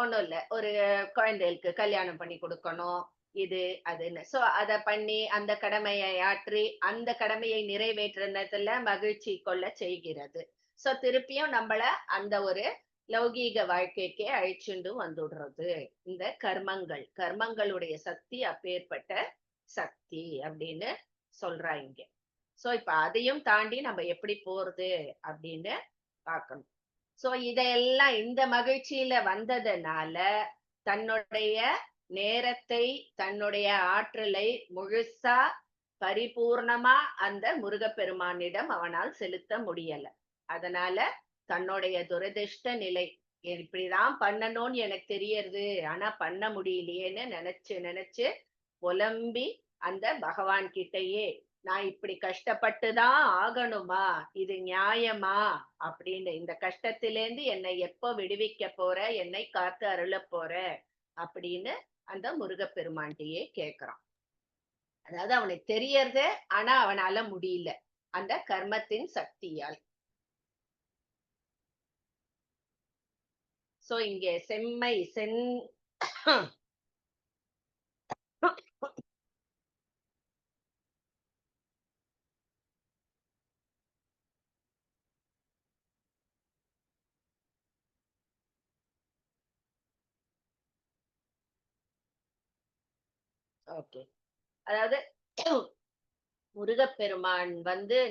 ஒண்ணும் இல்ல, ஒரு குழந்தைகளுக்கு கல்யாணம் பண்ணி கொடுக்கணும், இது அதுன்னு. சோ அத பண்ணி அந்த கடமையை ஆற்றி அந்த கடமையை நிறைவேற்றுனதுல மகிழ்ச்சி கொள்ள செய்கிறது. சோ திருப்பியும் நம்மள அந்த ஒரு லௌகீக வாழ்க்கைக்கே அழிச்சுண்டு வந்துடுறது இந்த கர்மங்களுடைய சக்தி அப்பேற்பட்ட சக்தி அப்படின்னு சொல்றாங்க. சோ இப்ப அதையும் தாண்டி நம்ம எப்படி போறது அப்படின்னு பார்க்கணும். சோ இதெல்லாம் இந்த மகிழ்ச்சியில வந்ததுனால தன்னுடைய நேரத்தை, தன்னுடைய ஆற்றலை முழுசா பரிபூர்ணமா அந்த முருகப்பெருமானிடம் அவனால் செலுத்த முடியல. அதனால தன்னுடைய துரதிர்ஷ்ட நிலை, இப்படிதான் பண்ணணும்னு எனக்கு தெரியறது, ஆனா பண்ண முடியலையேன்னு நினைச்சு நினைச்சு புலம்பி அந்த பகவான் கிட்டயே நான் இப்படி கஷ்டப்பட்டுதான் ஆகணுமா, இது நியாயமா அப்படின்னு, இந்த கஷ்டத்திலேந்து என்னை எப்போ விடுவிக்க போற, என்னை காத்து அருள போற அப்படின்னு அந்த முருகப்பெருமான்கிட்டயே கேக்குறான். அதாவது அவனுக்கு தெரியறது, ஆனா அவனால முடியல அந்த கர்மத்தின் சக்தியால். சோ இங்க செம்மை ஓகே, அதாவது முருகப்பெருமான்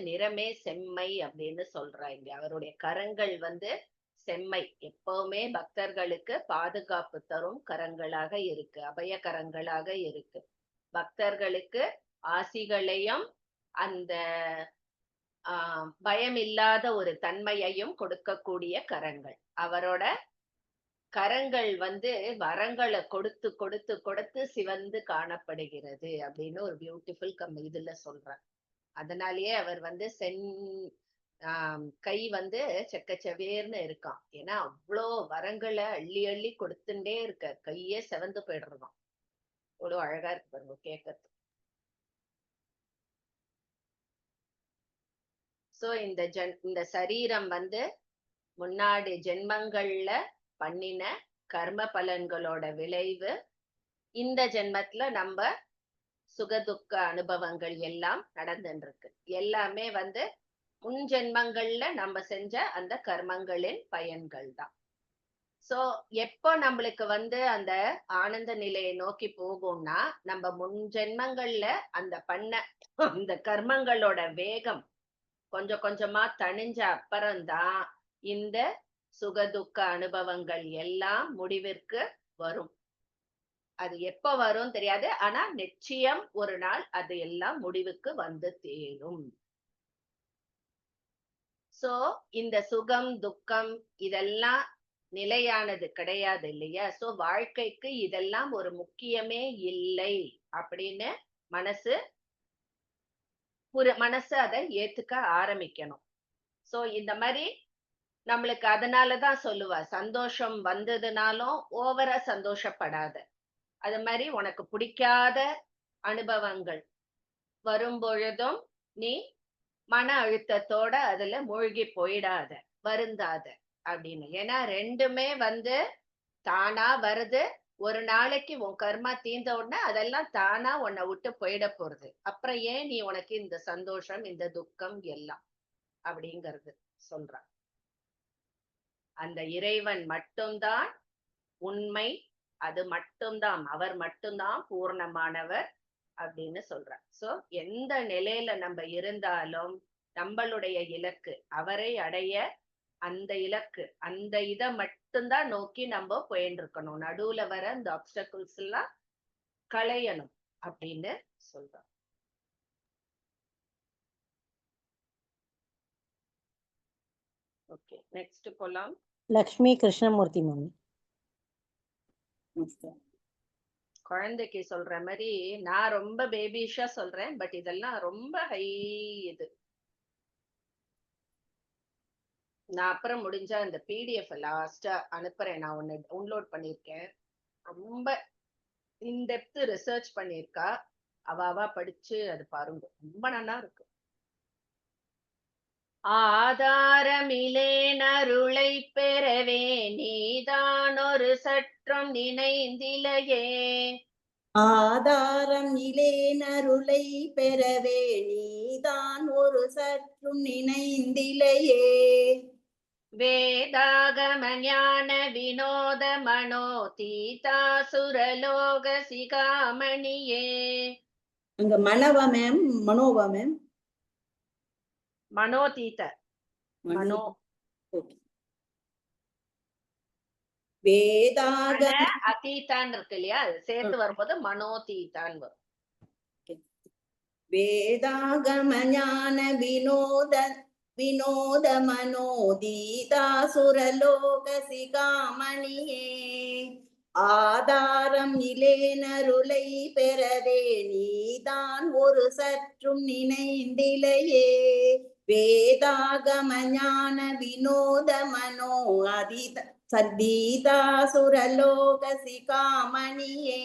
நிறமே செம்மை அப்படின்னு சொல்றாங்க. அவருடைய கரங்கள் செம்மை, எப்பவுமே பக்தர்களுக்கு பாதுகாப்பு தரும் கரங்களாக இருக்கு, அபய கரங்களாக இருக்கு. பக்தர்களுக்கு ஆசிகளையும் அந்த பயம் இல்லாத ஒரு தன்மையையும் கொடுக்கக்கூடிய கரங்கள். அவரோட கரங்கள் வரங்களை கொடுத்து கொடுத்து கொடுத்து சிவந்து காணப்படுகிறது அப்படின்னு ஒரு பியூட்டிஃபுல் இதுல சொல்றார். அதனாலேயே அவர் கை செக்கச்சவேர்னு இருக்கான். ஏன்னா அவ்வளோ வரங்களை அள்ளி அள்ளி கொடுத்துட்டே இருக்க, கையே செவந்து போயிடுறதாம். அவ்வளவு அழகா இருக்கு பாருங்க கேட்கறது. சோ இந்த சரீரம் முன்னாடி ஜென்மங்கள்ல பண்ணின கர்ம பலன்களோட விளைவு. இந்த ஜென்மத்துல நம்ம சுகதுக்க அனுபவங்கள் எல்லாம் நடந்துட்டு இருக்கு. எல்லாமே முன் ஜென்மங்கள்ல நம்ம செஞ்ச அந்த கர்மங்களின் பயன்கள் தான். சோ எப்போ நம்மளுக்கு அந்த ஆனந்த நிலையை நோக்கி போகும்னா, நம்ம முன் ஜென்மங்கள்ல அந்த கர்மங்களோட வேகம் கொஞ்சம் கொஞ்சமா தணிஞ்ச அப்புறம்தான் இந்த சுகதுக்க அனுபவங்கள் எல்லாம் முடிவிற்கு வரும். அது எப்ப வரும் தெரியாது, ஆனா நிச்சயம் ஒரு நாள் அது எல்லாம் முடிவுக்கு தேரும். சோ இந்த சுகம் துக்கம் இதெல்லாம் நிலையானது கிடையாது இல்லையா? சோ வாழ்க்கைக்கு இதெல்லாம் ஒரு முக்கியமே இல்லை அப்படின்னு மனசு அதை ஏத்துக்க ஆரம்பிக்கணும். சோ இந்த மாதிரி நம்மளுக்கு அதனாலதான் சொல்லுவா, சந்தோஷம் வந்ததுனாலும் ஓவரா சந்தோஷப்படாத. அது மாதிரி உனக்கு பிடிக்காத அனுபவங்கள் வரும் பொழுதும் நீ மன அழுத்தத்தோட அதுல மூழ்கி போயிடாத, வருந்தாத அப்படின்னு. ஏன்னா ரெண்டுமே தானா வருது. ஒரு நாளைக்கு உன் கர்மா தீர்ந்த உடனே அதெல்லாம் தானா உன்னை விட்டு போயிட போறது. அப்புறம் ஏன் நீ உனக்கு இந்த சந்தோஷம் இந்த துக்கம் எல்லாம் அப்படிங்கிறது சொல்றான். அந்த இறைவன் மட்டும்தான் உண்மை, அது மட்டும்தான், அவர் மட்டும்தான் பூர்ணமானவர் அப்படின்னு சொல்றார். சோ எந்த நிலையில நம்ம இருந்தாலும் நம்மளுடைய இலக்கு அவரை அடைய, அந்த இலக்கு அந்த இதை மட்டும்தான் நோக்கி நம்ம போயிட்டு இருக்கணும். நடுவுல வர இந்த ஆப்ஸ்டக்கிள்ஸ் எல்லாம் களையணும் அப்படின்னு சொல்றோம். ஓகே, நெக்ஸ்ட் போலாம்.
லக்ஷ்மி கிருஷ்ணமூர்த்தி மேம்.
குழந்தைக்கு சொல்ற மாதிரி நான் ரொம்ப பேபிஷா சொல்றேன், பட் இதெல்லாம் ரொம்ப ஹை இது. நான் அப்புறம் முடிஞ்சா இந்த பிடிஎஃப் லாஸ்டா அனுப்புறேன். நான் ஒன்னு டவுன்லோட் பண்ணிருக்கேன். ரொம்ப இன்டெப்த் ரிசர்ச் பண்ணிருக்கா. அவ படிச்சு அது பாருங்க, ரொம்ப நல்லா இருக்கு. ஆதாரமிலேன் அருளை பெறவே நீதான் ஒரு சற்றும் நினைந்திலையே.
ஆதாரம் இலேன் அருளை பெறவே நீதான் ஒரு சற்றும் நினைந்திலையே.
வேதாகம ஞான வினோத மனோ தீதா சுரலோக சிகாமணியே.
அங்க மனவா மேம், மனோவா மேம்?
மனோதீத. மனோ
வேதாகம
அதீதான் இருக்கு இல்லையா, அது சேர்த்து வரும்போது மனோதீதான் வரும்.
வேதாகம ஞான வினோத வினோத மனோதீதாசுரலோக சிகாமணியே ஆதாரம் இலேனருளை பெறவே நீதான் ஒரு சற்றும் நினைந்திலையே வேதாகம ஞான வினோத மனோ அதீத சத்தீதாசுரலோக சிகாமணியே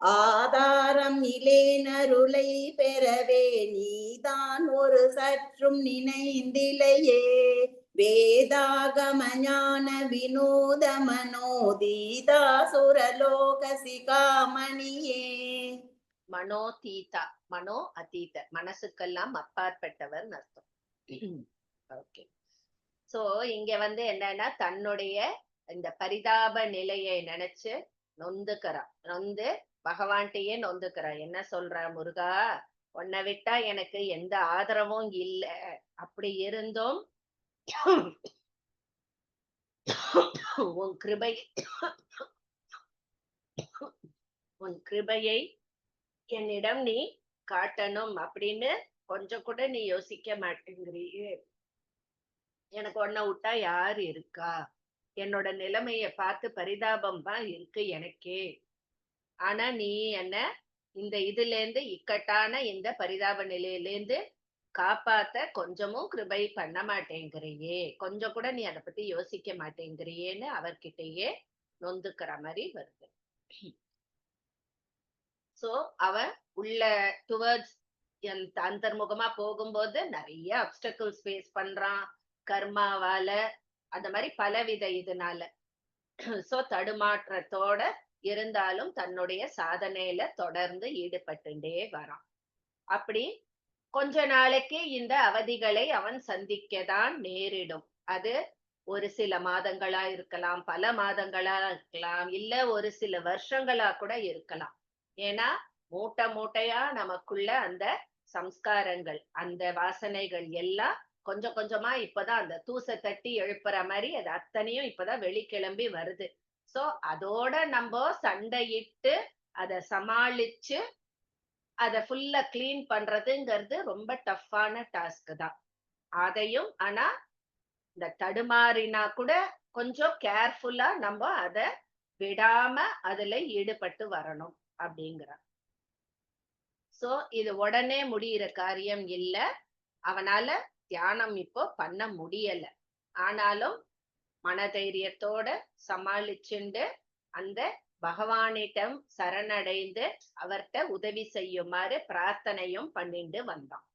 ஆதாரம் இலேனருளை பெறவே நீதான் ஒரு சற்றும் நினைந்திலையே வேதாகம ஞான வினோத மனோதீதாசுரலோக சிகாமணியே.
மனோதீதா, மனோ அதீத, மனசுக்கெல்லாம் அப்பாற்பட்டவர் அர்த்தம். ஓகே. சோ இங்க என்னன்னா தன்னுடைய இந்த பரிதாப நிலையை நினைச்சு நொந்துக்கிறான். நொந்து பகவான்கிட்டயே நொந்துக்கிறான். என்ன சொல்ற, முருகா, உன்னை விட்டா எனக்கு எந்த ஆதரவும் இல்ல, அப்படி இருந்தும் உன் கிருபையை என்னிடம் நீ காட்டணும் அப்படின்னு கொஞ்சம் கூட நீ யோசிக்க மாட்டேங்கிறியே. எனக்கு உன்னை விட்டா யாரு இருக்கா? என்னோட நிலைமைய பார்த்து பரிதாபம் தான் இருக்கு எனக்கே. ஆனா நீ என்ன இந்த இதுல இருந்து, இக்கட்டான இந்த பரிதாப நிலையிலேருந்து காப்பாத்த கொஞ்சமும் கிருபை பண்ண மாட்டேங்கிறியே, கொஞ்சம் கூட நீ அதை பத்தி யோசிக்க மாட்டேங்கிறியேன்னு அவர்கிட்டயே நொந்துக்கிற மாதிரி வருது. சோ அவன் உள்ள டுவர்ட்ஸ் அந்தர்முகமா போகும்போது நிறைய அப்டக்கிள்ஸ் ஃபேஸ் பண்றான் கர்மாவால, அந்த மாதிரி பலவித இதனால. சோ தடுமாற்றத்தோட இருந்தாலும் தன்னுடைய சாதனையில தொடர்ந்து ஈடுபட்டுட்டே வரான். அப்படி கொஞ்ச நாளைக்கு இந்த அவதிகளை அவன் சந்திக்கதான் நேரிடும். அது ஒரு சில மாதங்களா இருக்கலாம், பல மாதங்களா இருக்கலாம், இல்ல ஒரு சில வருஷங்களா கூட இருக்கலாம். ஏன்னா மூட்டை மூட்டையா நமக்குள்ள அந்த சம்ஸ்காரங்கள், அந்த வாசனைகள் எல்லாம் கொஞ்சம் கொஞ்சமா இப்பதான் அந்த தூசை தட்டி எழுப்புற மாதிரி அது அத்தனையும் இப்பதான் வெளிக்கிளம்பி வருது. சோ அதோட நம்ம சண்டையிட்டு அதை சமாளிச்சு அதை ஃபுல்லா கிளீன் பண்றதுங்கிறது ரொம்ப டஃப்பான டாஸ்க் தான். அதையும் ஆனா இந்த தடுமாறினா கூட கொஞ்சம் கேர்ஃபுல்லா நம்ம அதை விடாம அதுல ஈடுபட்டு வரணும் அப்படிங்கிற. சோ இது உடனே முடியிற காரியம் இல்ல. அவனால தியானம் இப்போ பண்ண முடியல. ஆனாலும் மனதைரியத்தோட சமாளிச்சுண்டு அந்த பகவானிடம் சரணடைந்து அவர்கிட்ட உதவி செய்யுமாறு பிரார்த்தனையும் பண்ணிட்டு வந்தான்.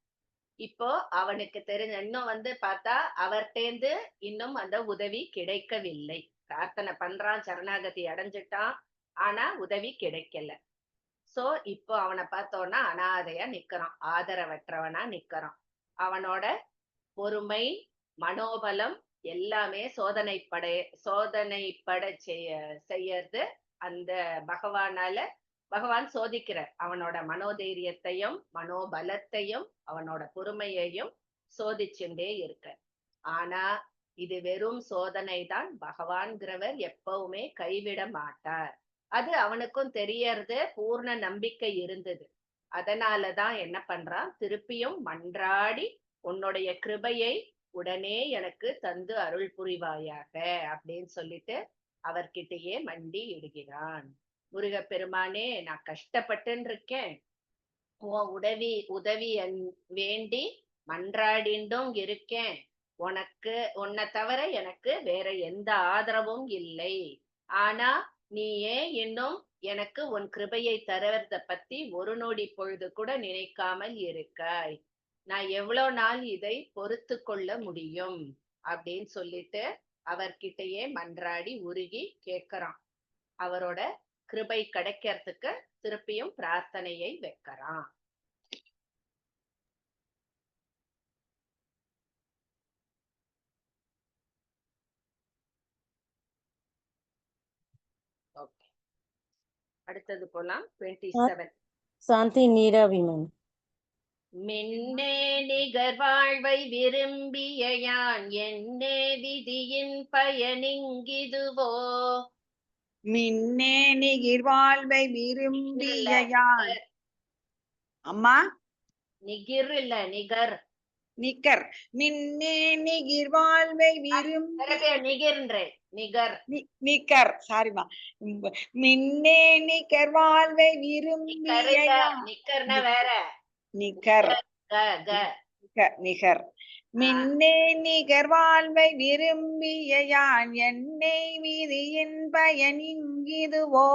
இப்போ அவனுக்கு தெரிஞ்ச இன்னும் பார்த்தா அவர்கிட்டேந்து இன்னும் அந்த உதவி கிடைக்கவில்லை. பிரார்த்தனை பண்றான், சரணாகதி அடைஞ்சிட்டான், ஆனா உதவி கிடைக்கல. சோ இப்போ அவனை பார்த்தோன்னா அனாதையா நிக்கிறான், ஆதரவற்றவனா நிக்கிறான். அவனோட பொறுமை, மனோபலம் எல்லாமே சோதனைப்பட செய்யறது அந்த பகவானால. பகவான் சோதிக்கிற அவனோட மனோதைரியத்தையும் மனோபலத்தையும் அவனோட பொறுமையையும் சோதிச்சுட்டே இருக்க. ஆனா இது வெறும் சோதனை தான். பகவான்கிறவர் எப்பவுமே கைவிட மாட்டார். அது அவனுக்கும் தெரியறது, பூர்ண நம்பிக்கை இருந்தது. அதனாலதான் என்ன பண்றான், திருப்பியும் மன்றாடி உன்னுடைய கிருபையை உடனே எனக்கு தந்து அருள் புரிவாயாக அப்படின்னு சொல்லிட்டு அவர்கிட்டயே மண்டி இடுகிறான். முருகப்பெருமானே, நான் கஷ்டப்பட்டுன்னு இருக்கேன், உன் உதவி வேண்டி மன்றாடிண்டும் இருக்கேன். உன்னை தவிர எனக்கு வேற எந்த ஆதரவும் இல்லை. ஆனா நீ ஏன் இன்னும் எனக்கு உன் கிருபையை தருவத பத்தி ஒரு நொடி பொழுது கூட நினைக்காமல் இருக்காய்? நான் எவ்வளவு நாள் இதை பொறுத்து கொள்ள முடியும் அப்படின்னு சொல்லிட்டு அவர்கிட்டயே மன்றாடி உருகி கேட்கிறான். அவரோட கிருபை கிடைக்கிறதுக்கு திருப்பியும் பிரார்த்தனையை வைக்கிறான். அடுத்தது போலாம். 27
சாந்தி நீரா விமன்.
மின்னே நிகர் வாழ்வை விரும்பிய யான் என்னே விதியின் பயனிங்கிதுவோ.
மின்னே நிகிர் வாழ்வை விரும்பிய
இல்ல,
யான். அம்மா
நிகிர் இல்ல, நிகர்.
நிகர். மின்னே நிகிர் வாழ்வை விரும்பி
நிகர்ன்றேன், நிகர்.
நிகர் சாரிமா. மின்னே நிகர் வாழ்வை விரும்பிய யான்.
நிகர்னா வேற.
நிகர் நிகர். மின்னே நிகர் வாழ்வை விரும்பிய யான் என்னை விதியின் பயன் இங்கிதுவோ.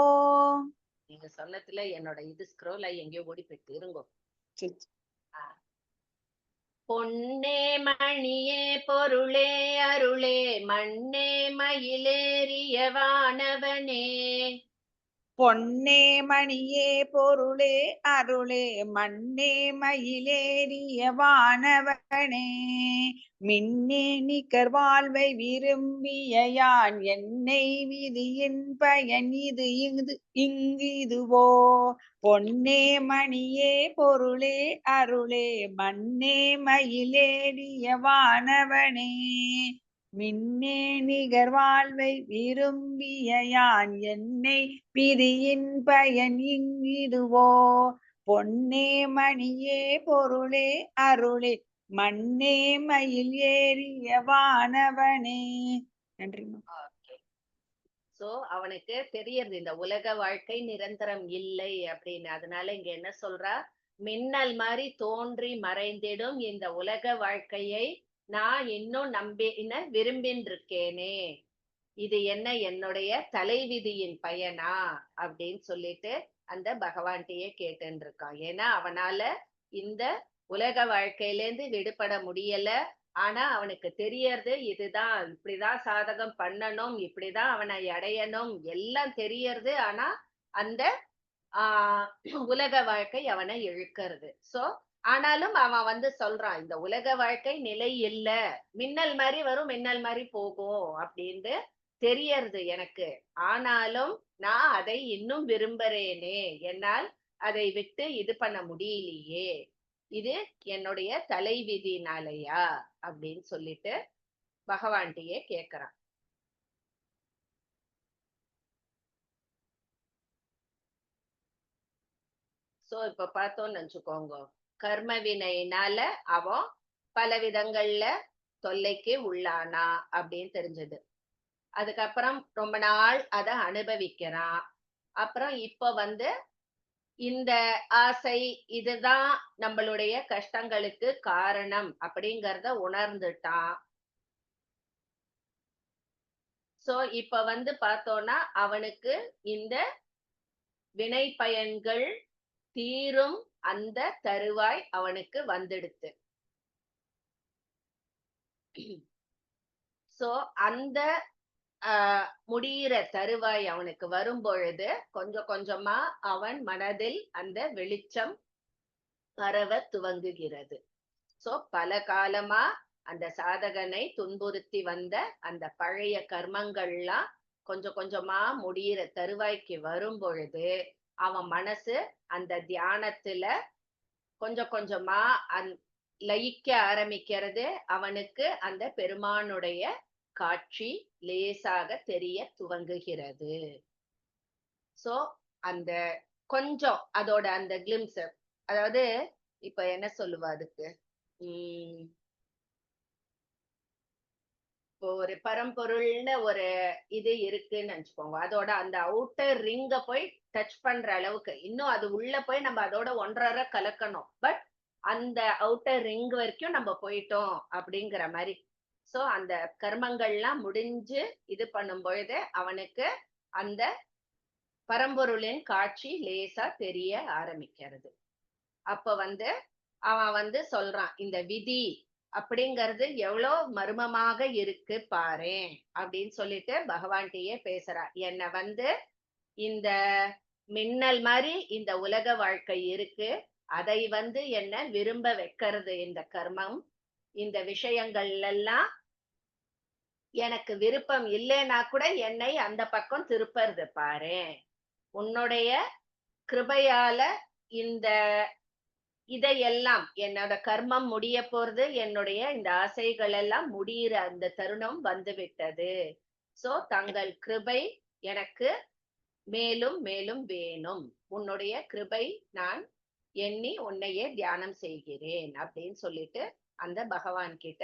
நீங்க சொன்னதுல என்னோட இது ஸ்க்ரோல் ஆகி எங்கேயோ ஓடி போயிட்டு இருங்கோ. பொன்னே மணியே பொருளே அருளே மண்ணே மயிலேறிய வானவனே.
பொன்னே மணியே பொருளே அருளே மண்ணே மயிலேறிய வானவனே. மின்னே நிகர் வாழ்வை விரும்பிய யான் என்னை விதியின் பயன் இது இங்கிதுவோ. பொன்னே மணியே பொருளே அருளே மண்ணே மயிலேறிய வானவனே. மின்னே நிகர் வாழ்வை விரும்பிய யான் என்னை விதியின் பயன் இங்கிடுவோ. பொன்னே மணியே பொருளே அருளே மண்ணே மயில் ஏறிய வானவனே. நன்றிமா.
சோ அவனுக்கு தெரியறது இந்த உலக வாழ்க்கை நிரந்தரம் இல்லை அப்படின்னு. அதனால இங்க என்ன சொல்றா, மின்னல் மாதிரி தோன்றி மறைந்திடும் இந்த உலக வாழ்க்கையை நான் இன்னும் விரும்பின்னு இருக்கேனே. இது என்ன என்னுடைய தலைவிதியின் பயனா அப்படின்னு சொல்லிட்டு அந்த பகவான்கிட்டயே கேட்டுன்னு இருக்கான். ஏன்னா அவனால இந்த உலக வாழ்க்கையிலேருந்து விடுபட முடியல. ஆனா அவனுக்கு தெரியறது இதுதான், இப்படிதான் சாதகம் பண்ணணும், இப்படிதான் அவனை அடையணும் எல்லாம் தெரியறது. ஆனா அந்த உலக வாழ்க்கை அவனை இழுக்கிறது. சோ ஆனாலும் அவன் சொல்றான், இந்த உலக வாழ்க்கை நிலை இல்ல, மின்னல் மாதிரி வரும் மின்னல் மாதிரி போகும் அப்படின்னு தெரியறது எனக்கு. ஆனாலும் நான் அதை இன்னும் விரும்புறேனே, என்னால் அதை விட்டு இது பண்ண முடியலையே, இது என்னுடைய தலைவிதினாலயா அப்படின்னு சொல்லிட்டு பகவான்கிட்டயே கேக்குறான். சோ இப்ப பார்த்தோம்னு நினைச்சுக்கோங்க, கர்ம வினையினால அவன் பல விதங்கள்ல தொல்லைக்கு உள்ளானா அப்படின்னு தெரிஞ்சது. அதுக்கப்புறம் ரொம்ப நாள் அத அனுபவிக்கிறான். அப்புறம் இப்ப இந்த ஆசை இதுதான் நம்மளுடைய கஷ்டங்களுக்கு காரணம் அப்படிங்கறத உணர்ந்துட்டான். சோ இப்ப பார்த்தோம்னா அவனுக்கு இந்த வினை பயன்கள் தீரும் அந்த தருவாய் அவனுக்கு வந்துடுத்து. சோ அந்த முடியிற தருவாய் அவனுக்கு வரும் பொழுது கொஞ்சம் கொஞ்சமா அவன் மனதில் அந்த வெளிச்சம் பரவ துவங்குகிறது. சோ பல காலமா அந்த சாதகனை துன்புறுத்தி வந்த அந்த பழைய கர்மங்கள்லாம் கொஞ்சம் கொஞ்சமா முடியிற தருவாய்க்கு வரும் பொழுது அவன் மனசு அந்த தியானத்துல கொஞ்சம் கொஞ்சமா லயிக்க ஆரம்பிக்கிறது. அவனுக்கு அந்த பெருமானுடைய காட்சி லேசாக தெரிய துவங்குகிறது. சோ அந்த கொஞ்சம் அதோட அந்த கிளிம்ஸ், அதாவது இப்ப என்ன சொல்லுவா அதுக்கு, இப்போ ஒரு பரம்பொருள்னு ஒரு இது இருக்குன்னு நினைச்சுக்கோங்க. அதோட அந்த அவுட்டர் ரிங்க போய் டச் பண்ற அளவுக்கு இன்னும் அது உள்ள போய் நம்ம அதோட ஒன்றரை கலக்கணும். பட் அந்த அவுட்டர் ரிங் வரைக்கும் நம்ம போயிட்டோம் அப்படிங்கிற மாதிரி. சோ அந்த கர்மங்கள்லாம் முடிஞ்சு இது பண்ணும் பொழுது அவனுக்கு அந்த பரம்பொருளின் காட்சி லேசா தெரிய ஆரம்பிக்கிறது. அப்ப அவன் சொல்றான், இந்த விதி அப்படிங்கிறது எவ்வளவு மர்மமாக இருக்கு பாரேன் அப்படின்னு சொல்லிட்டு பகவான்கிட்டயே பேசுறா. என்ன இந்த மின்னல் மாதிரி இந்த உலக வாழ்க்கை இருக்கு, அதை என்ன விரும்ப வைக்கிறது இந்த கர்மம். இந்த விஷயங்கள் எல்லாம் எனக்கு விருப்பம் இல்லைன்னா கூட என்னை அந்த பக்கம் திருப்பறது பாரு. உன்னுடைய கிருபையால இந்த இதையெல்லாம் என்னோட கர்மம் முடிய போறது, என்னுடைய இந்த ஆசைகள் எல்லாம் முடியிற அந்த தருணம் வந்து விட்டது. சோ தங்கள் கிருபை எனக்கு மேலும் மேலும் வேணும். உன்னுடைய கிருபை நான் எண்ணி உன்னையே தியானம் செய்கிறேன் அப்படின்னு சொல்லிட்டு அந்த பகவான் கிட்ட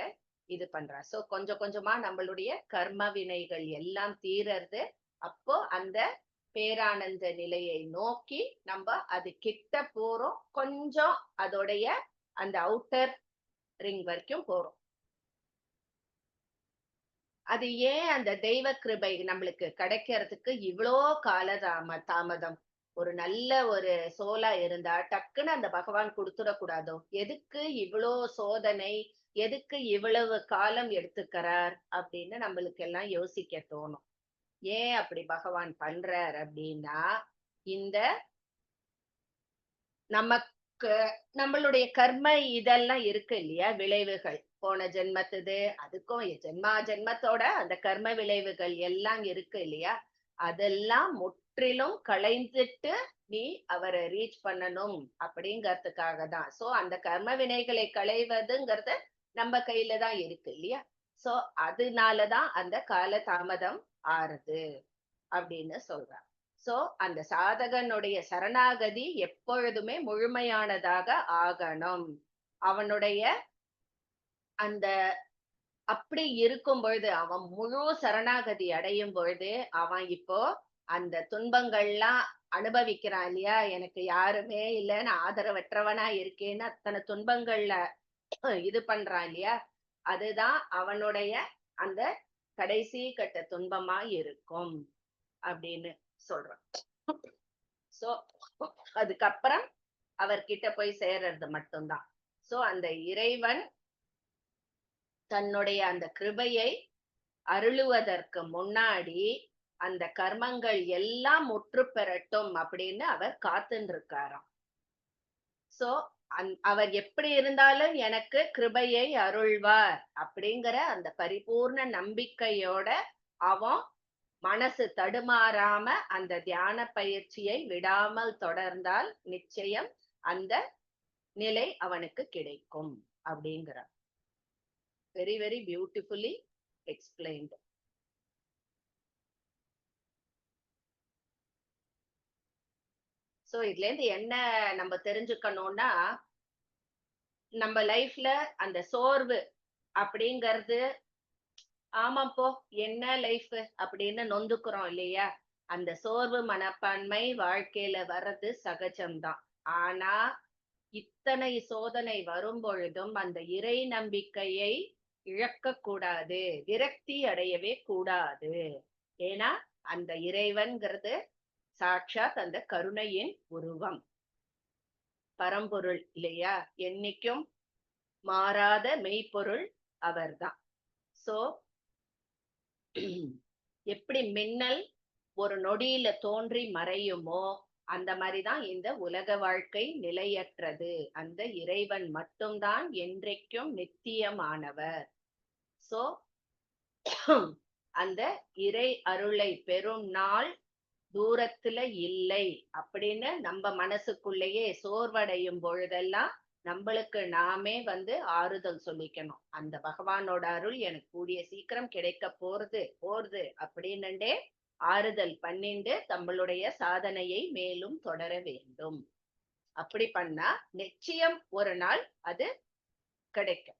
இது பண்றா. சோ கொஞ்சம் கொஞ்சமா நம்மளுடைய கர்ம வினைகள் எல்லாம் தீரறது. அப்போ அந்த பேரானந்த நிலையை நோக்கி நம்ம அது கிட்ட போறோம். கொஞ்சம் அதோடைய அந்த அவுட்டர் ரிங் வரைக்கும் போறோம். அது ஏன் அந்த தெய்வ கிருபை நம்மளுக்கு கிடைக்கிறதுக்கு இவ்வளோ தாமதம்? ஒரு நல்ல ஒரு சோலா இருந்தா டக்குன்னு அந்த பகவான் கொடுத்துடக்கூடாதோ? எதுக்கு இவ்வளோ சோதனை? எதுக்கு இவ்வளவு காலம் எடுத்துக்கிறார் அப்படின்னு நம்மளுக்கு எல்லாம் யோசிக்க தோணும். ஏன் அப்படி பகவான் பண்றார் அப்படின்னா, இந்த நமக்கு நம்மளுடைய கர்ம இதெல்லாம் இருக்கு இல்லையா, விளைவுகள் போன ஜென்மத்துது, அதுக்கும் ஜென்மத்தோட அந்த கர்ம விளைவுகள் எல்லாம் இருக்கு இல்லையா, அதெல்லாம் முற்றிலும் களைந்துட்டு நீ அவரை ரீச் பண்ணணும் அப்படிங்கறதுக்காக தான். சோ அந்த கர்ம வினைகளை களைவதுங்கிறது நம்ம கையில தான் இருக்கு இல்லையா. சோ அதனாலதான் அந்த கால தாமதம் ஆறுது அப்படின்னு சொல்றார். சோ அந்த சாதகனுடைய சரணாகதி எப்பொழுதுமே முழுமையானதாக ஆகணும். அவனுடைய அந்த அப்படி இருக்கும் பொழுது, அவன் முழு சரணாகதி அடையும் பொழுது, அவன் இப்போ அந்த துன்பங்கள்லாம் அனுபவிக்கிறான் இல்லையா, எனக்கு யாருமே இல்ல, நான் ஆதரவற்றவனா இருக்கேன்னு அத்தனை துன்பங்கள்ல இது பண்றான் இல்லையா, அதுதான் அவனுடைய அந்த கடைசி கட்ட துன்பமா இருக்கும் அப்படின்னு சொல்றான். சோ அதுக்கப்புறம் அவர்கிட்ட போய் சேர்றது மட்டும்தான். சோ அந்த இறைவன் தன்னுடைய அந்த கிருபையை அருளுவதற்கு முன்னாடி அந்த கர்மங்கள் எல்லாம் முற்று பெறட்டும் அப்படின்னு அவர் காத்துன்னு இருக்காராம். சோ அவர் எப்படி இருந்தாலும் எனக்கு கிருபையை அருள்வார் அப்படிங்கிற அந்த பரிபூர்ண நம்பிக்கையோட அவன் மனசு தடுமாறாம அந்த தியான பயிற்சியை விடாமல் தொடர்ந்தால் நிச்சயம் அந்த நிலை அவனுக்கு கிடைக்கும் அப்படிங்கிறார். Very very beautifully explained. So இதுல இருந்து என்ன நம்ம தெரிஞ்சுக்கணும்னா, நம்ம லைஃப்ல அந்த சோர்வு அப்படிங்கிறது, ஆமாப்போ என்ன லைஃப் அப்படின்னு நொந்துக்கிறோம் இல்லையா, அந்த சோர்வு மனப்பான்மை வாழ்க்கையில வர்றது சகஜம்தான். ஆனா இத்தனை சோதனை வரும் பொழுதும் அந்த இறை நம்பிக்கையை இழக்க கூடாது, விரக்தி அடையவே கூடாது. ஏன்னா அந்த இறைவன்கிறது சாட்சாத் அந்த கருணையின் உருவம், பரம்பொருள் இல்லையா, என்னைக்கும் மாறாத மெய்ப்பொருள் அவர்தான். சோ எப்படி மின்னல் ஒரு நொடியில தோன்றி மறையுமோ அந்த மாதிரிதான் இந்த உலக வாழ்க்கை நிலையற்றது. அந்த இறைவன் மட்டும்தான் என்றைக்கும் நித்தியமானவர். சோ அந்த இறை அருளை பெறும் நாள் தூரத்துல இல்லை அப்படின்னு நம்ம மனசுக்குள்ளேயே சோர்வடையும் பொழுதெல்லாம் நம்மளுக்கு நாமே ஆறுதல் சொல்லிக்கணும். அந்த பகவானோட அருள் எனக்கு கூடிய சீக்கிரம் கிடைக்க போறது அப்படின்னுட்டே ஆறுதல் பண்ணிண்டு நம்மளுடைய சாதனையை மேலும் தொடர வேண்டும். அப்படி பண்ணா நிச்சயம் ஒரு நாள் அது கிடைக்கும்.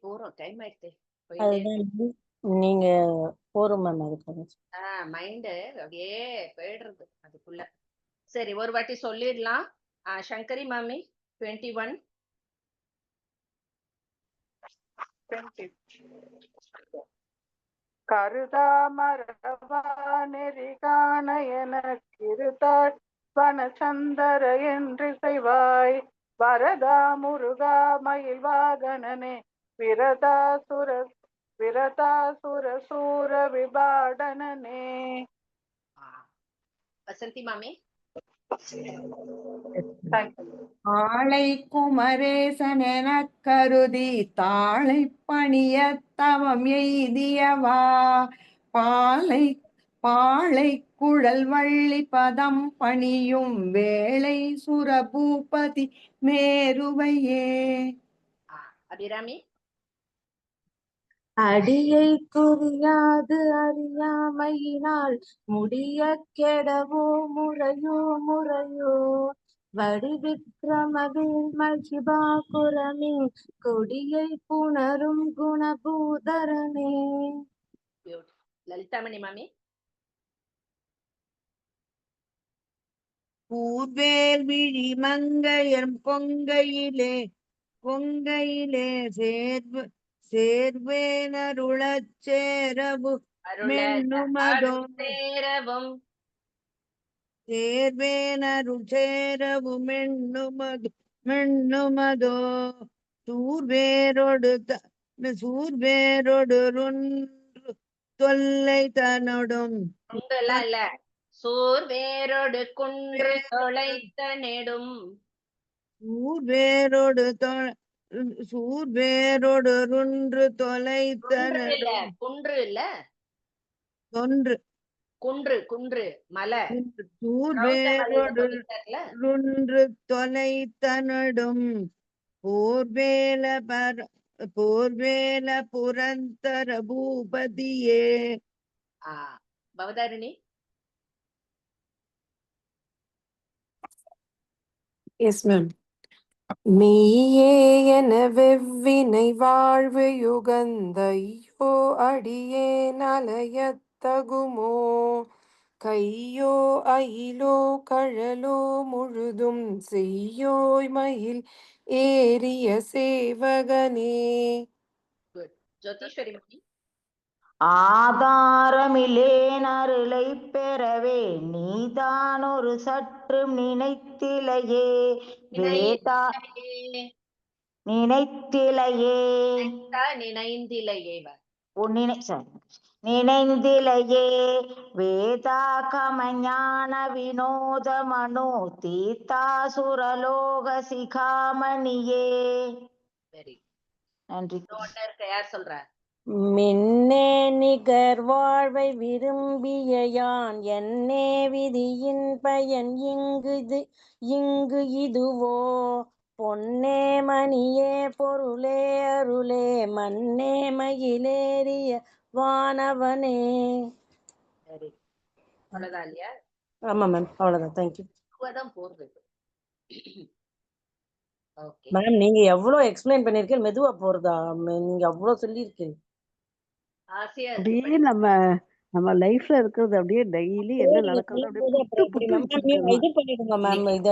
போறோம், டைம் ஆயிடுச்சு.
அதுதான் நீங்க போறோம் மேம். அதுக்காக
மைண்டு அப்படியே போயிடுறது அதுக்குள்ள. சரி ஒரு வாட்டி சொல்லிடலாம். சங்கரி மாமி 21.
கருதா மரபா நெறி காண எனக்கிருத்தாள் வனச்சந்தர என்று செய்வாய் வரதா முருகா மயில் வாகனனே விரதாசுர சூர விபாடனனே.
வசந்தி மாமி.
ஆளை குமரேசன் எனக் கருதி தாளை பணிய தவம் எய்தியவா பாலை பாளை குழல் வள்ளி பதம் பணியும் வேளை சுரபூபதி மேருவையே.
அபிராமி.
அடியை குறியாது அறியாமையினால் முடிய கெடவோ முறையோ முறையோ வடிவிக்ரமவில் மகிபாகுரமின் கொடியை புணரும் குணபூதரனே.
லலிதாமணி மாமி.
பூர்வேல் விழி மங்கையர் பொங்கையிலே சேர்வேனருளச் சேரவு மென்னுமதோ சேர்வேனருள் சேரவு மென்னுமதோ சூர்வேரோடு தொல்லை தனொடும்
சூர்வேரோடு குன்று தொலைத்த நெடும்
சூர்வேரோடு ருன்று தொலைத்த
குன்று இல்ல
தொன்று
குன்று குன்று மலை.
சூர்வேரோடு ருன்று தொலைத்தனடும் போர்வேல புரந்தர பூபதியே.
பவதாரிணி.
Yes ma'am. மெய்யே என வெவ்வினை வாழ்வு யுகந்தையோ அடியே நலையத்தகுமோ கையோ அயிலோ கழலோ முழுதும் செய்யோய் மயில் ஏறிய சேவகனே.
ஜோதிஸ்வரி மணி.
ஆதாரமில்லேன் அருளை பெறவே நீதான் ஒரு சற்று நினைத்திலையே நினைத்திலையே வேதாகமஞான வினோத மனோ தீர்த்தாசுரலோக சிகாமணியே. நன்றி.
யார் சொல்ற?
மின்னே நிகர் வாழ்வை விரும்பிய யான் என்னே விதியின் பயன் இங்கு இதுவோ பொன்னே மணியே பொருளே அருளே மன்னே மயிலேறிய வானவனே.
அவ்வளவுதான் இல்லையா?
ஆமா மேம், அவ்வளவுதான். தேங்க்யூ
போறது.
மேம் நீங்க எவ்வளவு எக்ஸ்பிளைன் பண்ணிருக்கீங்க, மெதுவா போறதா? நீங்க அவ்வளவு சொல்லியிருக்கீங்க.
அப்படியே நம்ம லைஃப்ல இருக்கிறது அப்படியே டெய்லி என்ன நடக்குது அப்படியே
இது பண்ணிடுங்க மேம்.